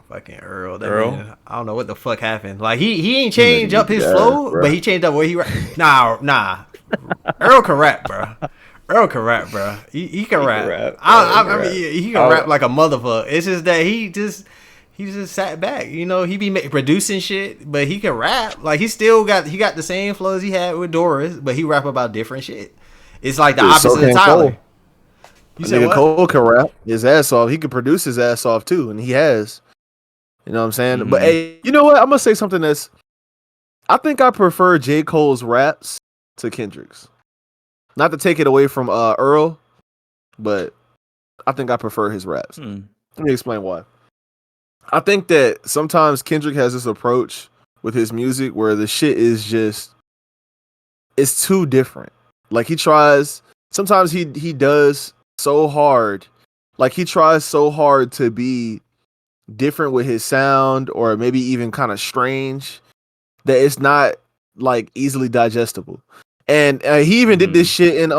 Fucking Earl. Man, I don't know what the fuck happened. Like he ain't changed up his flow, but he changed up where he rap. Nah. Earl can rap, bro. He can rap. I mean, he can rap like a motherfucker. It's just that he just sat back. You know, he be producing shit, but he can rap. Like he got the same flows he had with Doris, but he rap about different shit. It's like the opposite of Tyler. You said what? Cole can rap his ass off. He can produce his ass off too, and he has. You know what I'm saying? Mm-hmm. But hey, you know what? I'm gonna say something I think I prefer J. Cole's raps to Kendrick's. Not to take it away from Earl, but I think I prefer his raps. Let me explain why. I think that sometimes Kendrick has this approach with his music where the shit is just, it's too different. Like sometimes he does so hard. Like he tries so hard to be different with his sound, or maybe even kind of strange, that it's not like easily digestible. And he even did this shit in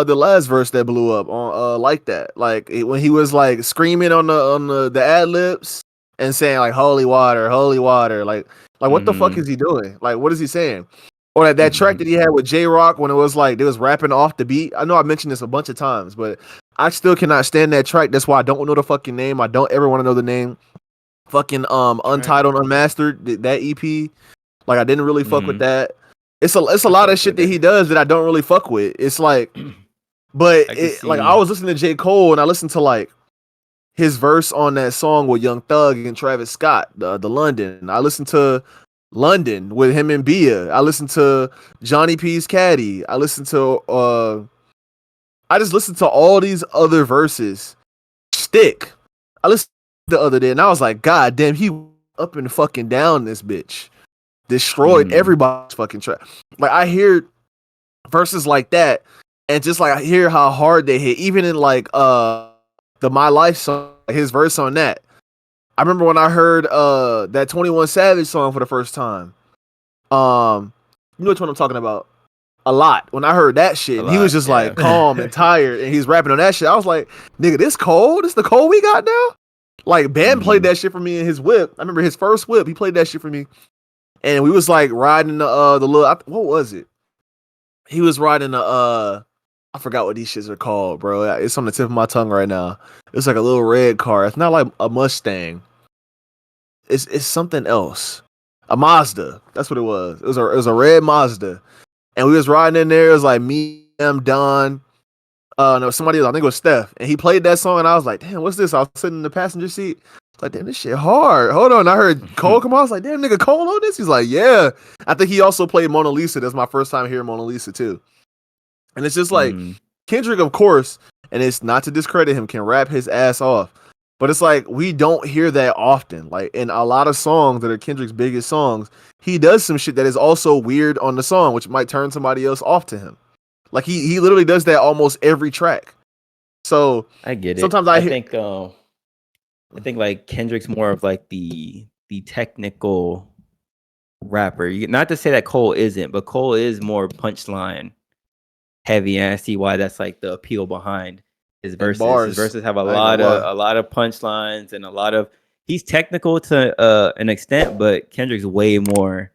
the last verse that blew up on like that. Like when he was like screaming on the ad libs and saying like holy water, like what the fuck is he doing? Like what is he saying? Or that track that he had with J Rock when it was like they was rapping off the beat. I know I mentioned this a bunch of times, but I still cannot stand that track. That's why I don't know the fucking name. I don't ever want to know the name. Fucking Untitled Unmastered, that EP. Like I didn't really fuck with that. It's a lot of shit that he does that I don't really fuck with. It's like, but like I was listening to J. Cole and I listened to like his verse on that song with Young Thug and Travis Scott, the London. I listened to London with him and Bia. I listened to Johnny P's Caddy. I listened to I just listened to all these other verses. Stick. I listened the other day and I was like, God damn, he up and fucking down this bitch. Destroyed everybody's fucking track. Like I hear verses like that, and just like I hear how hard they hit, even in like the My Life song, his verse on that. I remember when I heard that 21 Savage song for the first time. You know which one I'm talking about? A lot. When I heard that shit, he was just like calm and tired, and he's rapping on that shit. I was like, nigga, this Cole? This the Cole we got now? Like Bam played that shit for me in his whip. I remember his first whip. He played that shit for me. And we was like riding the little, what was it? He was riding the I forgot what these shits are called, bro. It's on the tip of my tongue right now. It's like a little red car. It's not like a Mustang. It's something else. A Mazda. That's what it was. It was a red Mazda. And we was riding in there. It was like me, Don. No, somebody else. I think it was Steph. And he played that song and I was like, damn, what's this? I was sitting in the passenger seat. Like, damn, this shit hard. Hold on. I heard Cole come on. I was like, damn, nigga, Cole on this? He's like, yeah. I think he also played Mona Lisa. That's my first time hearing Mona Lisa, too. And it's just like, Kendrick, of course, and it's not to discredit him, can rap his ass off. But it's like, we don't hear that often. Like, in a lot of songs that are Kendrick's biggest songs, he does some shit that is also weird on the song, which might turn somebody else off to him. Like, he literally does that almost every track. So, I get it. Sometimes I think like Kendrick's more of like the technical rapper. Not to say that Cole isn't, but Cole is more punchline heavy, and I see why that's like the appeal behind his verses. His verses have a lot of punchlines and a lot of. He's technical to an extent, but Kendrick's way more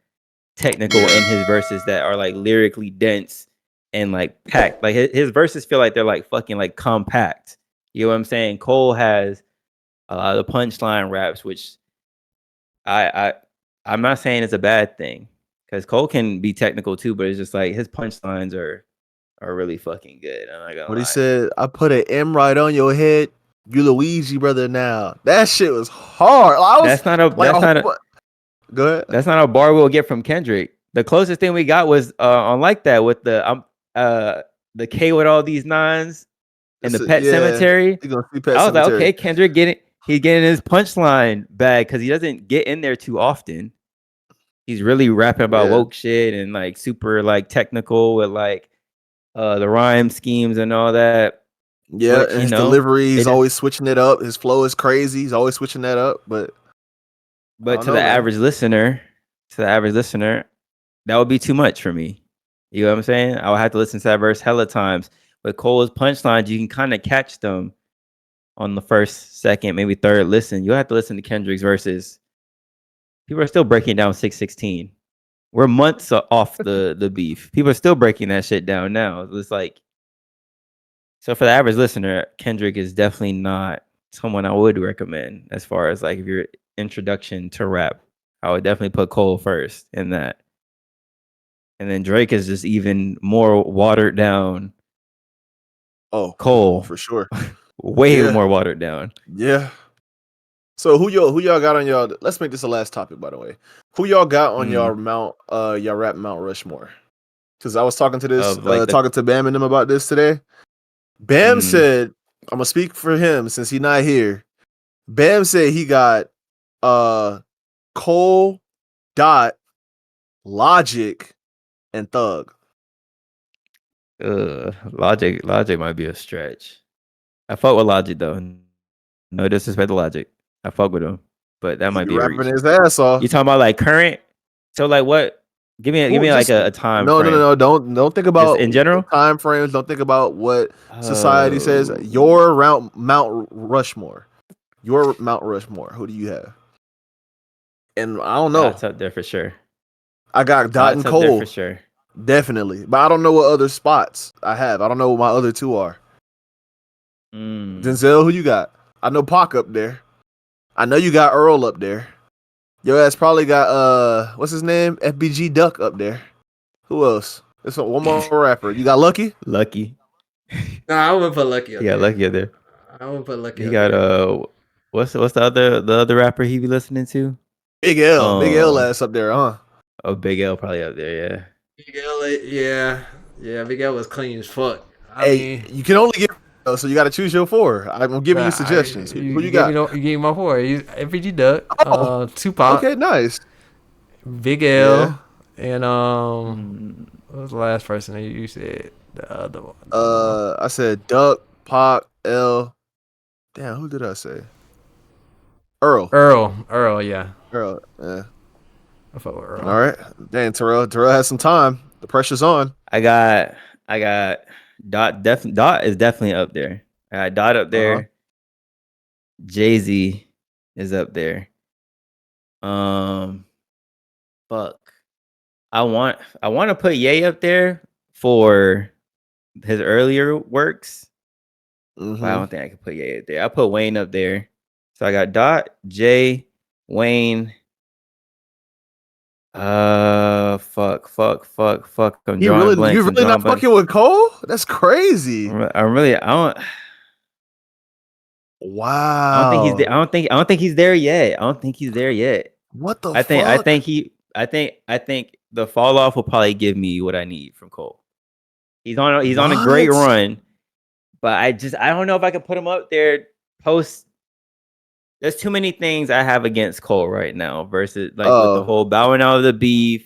technical in his verses that are like lyrically dense and like packed. Like his verses feel like they're like fucking like compact. You know what I'm saying? Cole has a lot of punchline raps, which I'm not saying it's a bad thing, because Cole can be technical too, but it's just like his punchlines are really fucking good. I'm not gonna lie. He said, I put an M right on your head, you Luigi brother now. That shit was hard. Go ahead. That's not a bar we'll get from Kendrick. The closest thing we got was on like that with the K with all these nines and the Pet Cemetery. I was like, okay, Kendrick he's getting his punchline bag because he doesn't get in there too often. He's really rapping about woke shit and like super like technical with like the rhyme schemes and all that. Yeah, but, and his delivery, he's always switching it up. His flow is crazy. He's always switching that up. But to the average listener, that would be too much for me. You know what I'm saying? I would have to listen to that verse hella times. But Cole's punchlines, you can kind of catch them on the first, second, maybe third listen. You'll have to listen to Kendrick's verses. People are still breaking down 616. We're months off the beef. People are still breaking that shit down now. It's like, so for the average listener, Kendrick is definitely not someone I would recommend as far as like if your introduction to rap. I would definitely put Cole first in that. And then Drake is just even more watered down. Oh, Cole for sure. Way more watered down. Yeah. So who y'all got on y'all? Let's make this the last topic, by the way. Who y'all got on y'all rap Mount Rushmore? Because I was talking to talking to Bam and them about this today. Bam said, I'm gonna speak for him since he's not here. Bam said he got Cole, Dot, Logic, and Thug. Logic might be a stretch. I fuck with Logic though. No disrespect to Logic. I fuck with him, but that might be rapping his ass off. You talking about like current? So like what Give me like a time frame. No. Don't think about just in general time frames. Don't think about what society says. Your Mount Rushmore. Your Mount Rushmore. Who do you have? And I don't know. Dot's up there for sure. I got Dot and up there Cole for sure. Definitely, but I don't know what other spots I have. I don't know what my other two are. Denzel, who you got? I know Pac up there. I know you got Earl up there. Your ass probably got what's his name? FBG Duck up there. Who else? There's one more rapper. You got Lucky? Lucky. No, I wouldn't put Lucky up there. Yeah, Lucky up there. I wouldn't put Lucky. He got what's the other rapper he be listening to? Big L. Big L ass up there, huh? Oh, Big L probably up there, yeah. Big L, yeah. Big L was clean as fuck. I mean, you can only get so you got to choose your four. I'm giving you suggestions. Who you got? You gave me my four. FBG Duck, Tupac. Okay, nice. Big L, and what was the last person that you said? The other one. I said Duck, Pac, L. Damn, who did I say? Earl, yeah. Earl, yeah. I fuck with Earl. All right, damn, Terrell has some time. The pressure's on. I got Dot. Dot is definitely up there. I got Dot up there. Jay-Z is up there. Fuck. I want to put Ye up there for his earlier works. But I don't think I can put Ye up there. I put Wayne up there. So I got Dot, Jay, Wayne. Fuck. I'm drawing blanks. You really not fucking with Cole? That's crazy. I don't. Wow. I don't think he's there yet. What the fuck? I think the fall off will probably give me what I need from Cole. He's on a great run, but I don't know if I can put him up there post. There's too many things I have against Cole right now versus with the whole bowing out of the beef.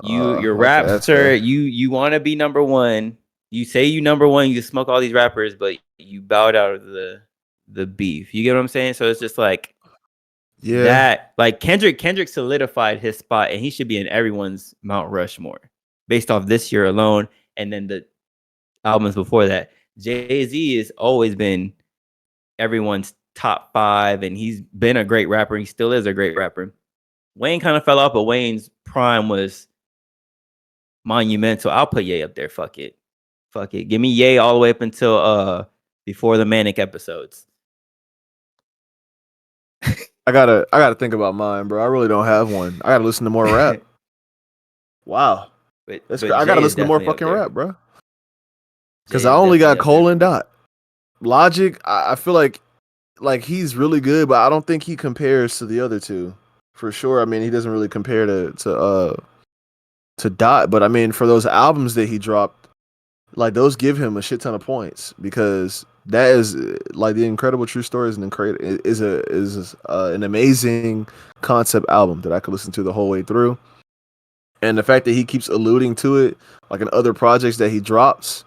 Your rapster, you want to be number one. You say you number one, you smoke all these rappers, but you bowed out of the beef. You get what I'm saying? So it's just like that. Like Kendrick solidified his spot, and he should be in everyone's Mount Rushmore based off this year alone, and then the albums before that. Jay-Z has always been everyone's top 5, and he's been a great rapper. He still is a great rapper. Wayne kind of fell off, but Wayne's prime was monumental. I'll put Ye up there. Fuck it. Give me Ye all the way up until before the Manic episodes. I gotta think about mine, bro. I really don't have one. I gotta listen to more rap. Wow. I gotta listen to more fucking rap, bro. Because I only got Cole and Dot. Logic, I feel like he's really good, but I don't think he compares to the other two. For sure. I mean, he doesn't really compare to Dot, but I mean, for those albums that he dropped, like those give him a shit ton of points because that is like The Incredible True Story is an amazing concept album that I could listen to the whole way through. And the fact that he keeps alluding to it, like in other projects that he drops,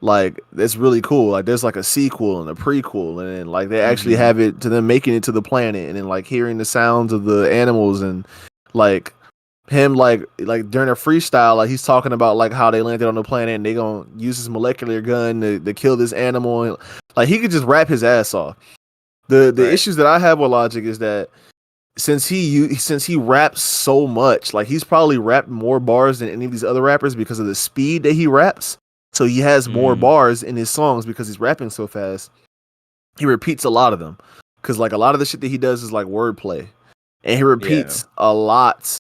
like that's really cool. Like there's like a sequel and a prequel, and then like they actually have it to them making it to the planet, and then like hearing the sounds of the animals, and like him like during a freestyle, like he's talking about like how they landed on the planet and they gonna use this molecular gun to kill this animal, and like he could just rap his ass off. The issues that I have with Logic is that since he raps so much, like he's probably rapped more bars than any of these other rappers because of the speed that he raps. So he has more bars in his songs because he's rapping so fast. He repeats a lot of them because like a lot of the shit that he does is like wordplay, and he repeats a lot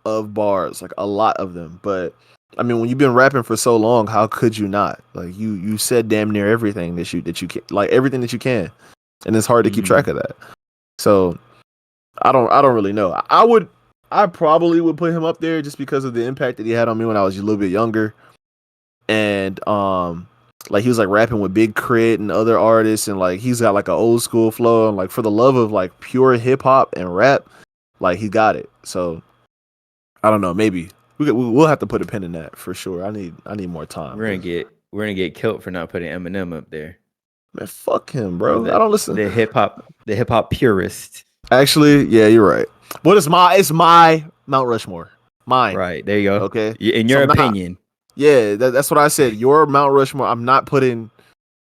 of bars, like a lot of them. But I mean, when you've been rapping for so long, how could you not? Like you said damn near everything that you can, like everything that you can, and it's hard to keep track of that. So I don't really know. I probably would put him up there just because of the impact that he had on me when I was a little bit younger. And like he was like rapping with Big Crit and other artists, and like he's got like an old school flow, and like for the love of like pure hip hop and rap, like he got it. So I don't know, maybe we'll have to put a pin in that for sure. I need more time. We're gonna get killed for not putting Eminem up there. Man, fuck him, bro. I don't listen. The hip hop purist. Actually, yeah, you're right. But it's my Mount Rushmore. Mine. Right. There you go. Okay. In your opinion. That's what I said. Your Mount Rushmore. I'm not putting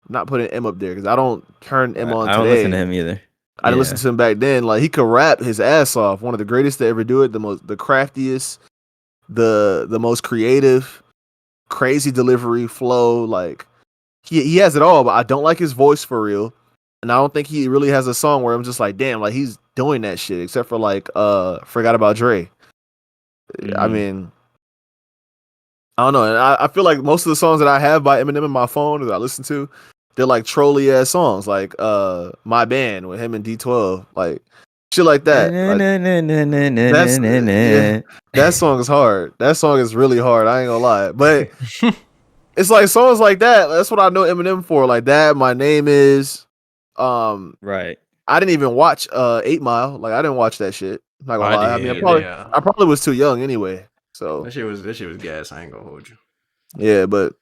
M up there because I don't turn M on today. I don't listen to him either. I didn't listen to him back then. Like he could rap his ass off. One of the greatest to ever do it. The craftiest, the most creative, crazy delivery, flow. Like he has it all. But I don't like his voice for real. And I don't think he really has a song where I'm just like, damn, like he's doing that shit. Except for like Forgot About Dre. Mm-hmm. I mean, I don't know. And I feel like most of the songs that I have by Eminem in my phone that I listen to, they're like trolly ass songs, like My Band with him and D12, like shit like that. That song is hard. That song is really hard. I ain't gonna lie, but it's like songs like that. That's what I know Eminem for. Like that. My Name Is. Right. I didn't even watch 8 Mile. Like I didn't watch that shit. I'm not gonna lie. I mean, I probably was too young anyway. So that shit was gas. I ain't gonna hold you. Yeah, but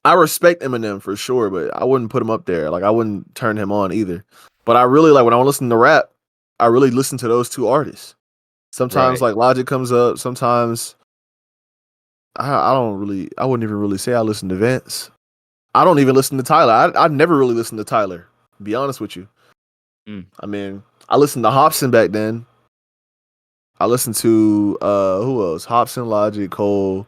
I respect Eminem for sure, but I wouldn't put him up there. Like I wouldn't turn him on either. But I really like when I listen to rap, I really listen to those two artists. Sometimes like Logic comes up. Sometimes I wouldn't even really say I listen to Vince. I don't even listen to Tyler. I never really listened to Tyler, to be honest with you. I mean, I listened to Hobson back then. I listened to who else? Hobson, Logic, Cole,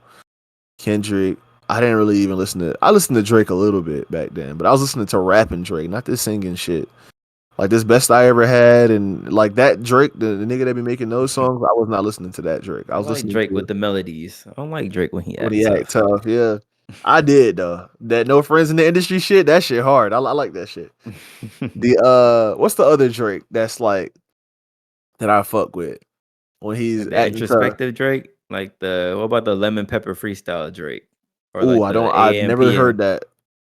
Kendrick. I didn't really even I listened to Drake a little bit back then, but I was listening to rapping Drake, not this singing shit. Like this Best I Ever Had and like that Drake, the nigga that be making those songs, I was not listening to that Drake. I was listening to Drake with the melodies. I don't like Drake when he acts tough. Yeah. I did though. That No Friends in the Industry shit, that shit hard. I like that shit. The what's the other Drake that's like that I fuck with when he's the introspective Drake? Like what about the Lemon Pepper freestyle Drake? Oh, I've never heard that.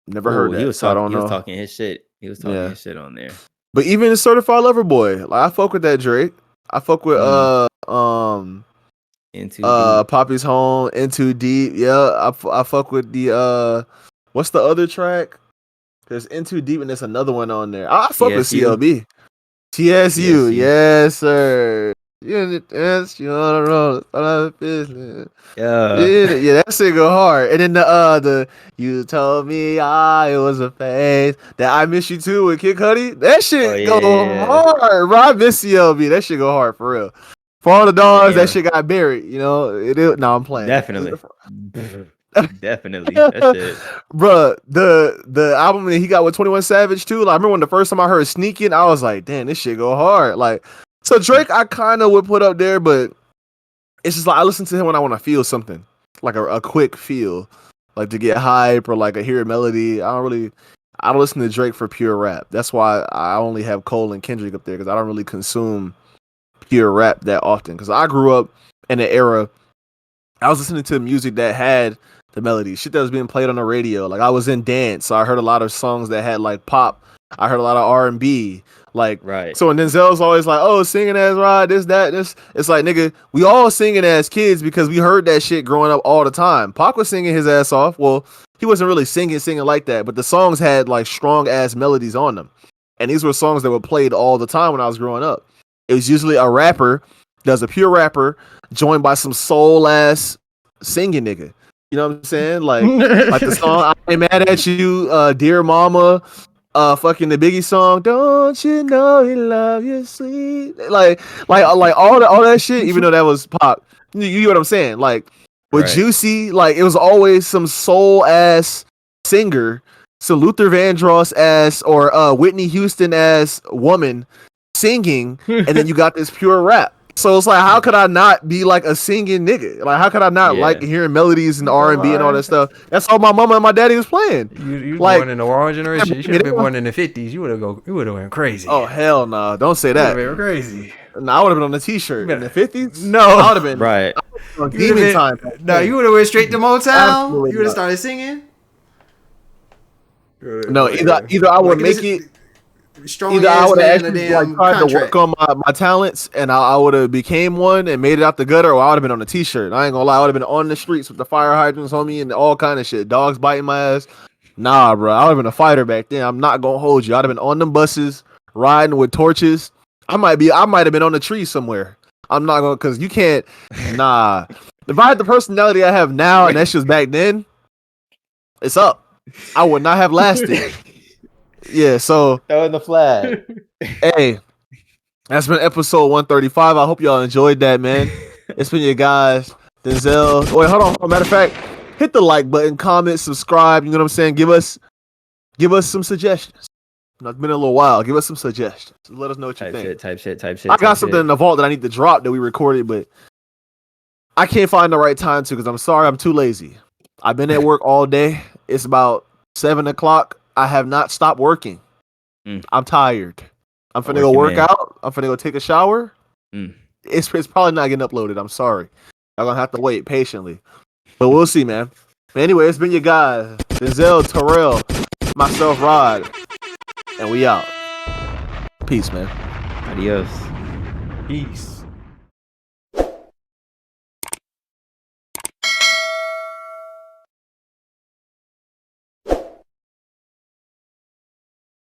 Never heard that. He was talking his shit. He was talking his shit on there. But even Certified Lover Boy, like I fuck with that Drake. I fuck with Into Deep. Poppy's Home, Into Deep. Yeah, I fuck with the what's the other track? There's Into Deep and there's another one on there. I fuck with CLB. TSU, yes sir. You on the road, business. Yeah, that shit go hard. And then the you told me I was a phase that I Miss You Too with Kid Cudi. That shit go hard, bro. I miss CLB. That shit go hard for real. For all the dogs, that shit got buried. You know, no, I'm playing. Definitely. Definitely. That shit. Bruh, the album that he got with 21 Savage too. Like, I remember when the first time I heard Sneaking, I was like, damn, this shit go hard. Like, so Drake, I kind of would put up there, but it's just like I listen to him when I want to feel something, like a quick feel, like to get hype or like hear a melody. I don't listen to Drake for pure rap. That's why I only have Cole and Kendrick up there because I don't really consume pure rap that often. Because I grew up in an era, I was listening to music that had the melody, shit that was being played on the radio. Like I was in dance, so I heard a lot of songs that had like pop. I heard a lot of R&B. Like, so when Denzel's always like, oh, singing as Rod, this, it's like, nigga, we all singing as kids because we heard that shit growing up all the time. Pac was singing his ass off. Well, he wasn't really singing like that, but the songs had like strong ass melodies on them. And these were songs that were played all the time when I was growing up. It was usually a rapper, a pure rapper, joined by some soul ass singing nigga. You know what I'm saying? Like the song I Ain't Mad at You, Dear Mama, fucking the Biggie song, Don't You Know You Love Your Sweet, like all that shit. Even though that was pop, you get what I'm saying? Like with Juicy, like it was always some soul ass singer, some Luther Vandross ass or Whitney Houston ass woman singing, and then you got this pure rap. So it's like, how could I not be like a singing nigga? Like, how could I not like hearing melodies and R&B and all that stuff? That's all my mama and my daddy was playing. You like, born in the wrong generation. You should have been born in the 50s. You would have went crazy. Oh hell no! Nah. Don't say that. You would have been crazy. No, I would have been on the t-shirt in the 50s. No, I would have been right. Demon time. No, you would have went straight to Motown. You would have started singing. No, either I would make it. Either I would have actually like tried to work on my talents and I would have became one and made it out the gutter, or I would have been on a t-shirt. I ain't gonna lie, I would have been on the streets with the fire hydrants, homie, and all kind of shit. Dogs biting my ass. Nah, bro, I would have been a fighter back then. I'm not gonna hold you. I'd have been on them buses, riding with torches. I might have been on the tree somewhere. I'm not gonna, because you can't. Nah. If I had the personality I have now and that shit was back then, it's up. I would not have lasted. Yeah, so throwing the flag. Hey, that's been episode 135. I hope y'all enjoyed that, man. It's been your guys, Denzel. Wait, hold on. Matter of fact, hit the like button, comment, subscribe. You know what I'm saying? Give us some suggestions. It's been a little while. Give us some suggestions. Let us know what you think. Type shit. I got something in the vault that I need to drop that we recorded, but I can't find the right time to because I'm sorry, I'm too lazy. I've been at work all day. It's about 7 o'clock. I have not stopped working. I'm tired. I'm finna go work out. I'm finna go take a shower. It's probably not getting uploaded. I'm sorry. I'm gonna have to wait patiently. But we'll see, man. Anyway, it's been your guys, Denzel, Terrell, myself, Rod, and we out. Peace, man. Adios. Peace.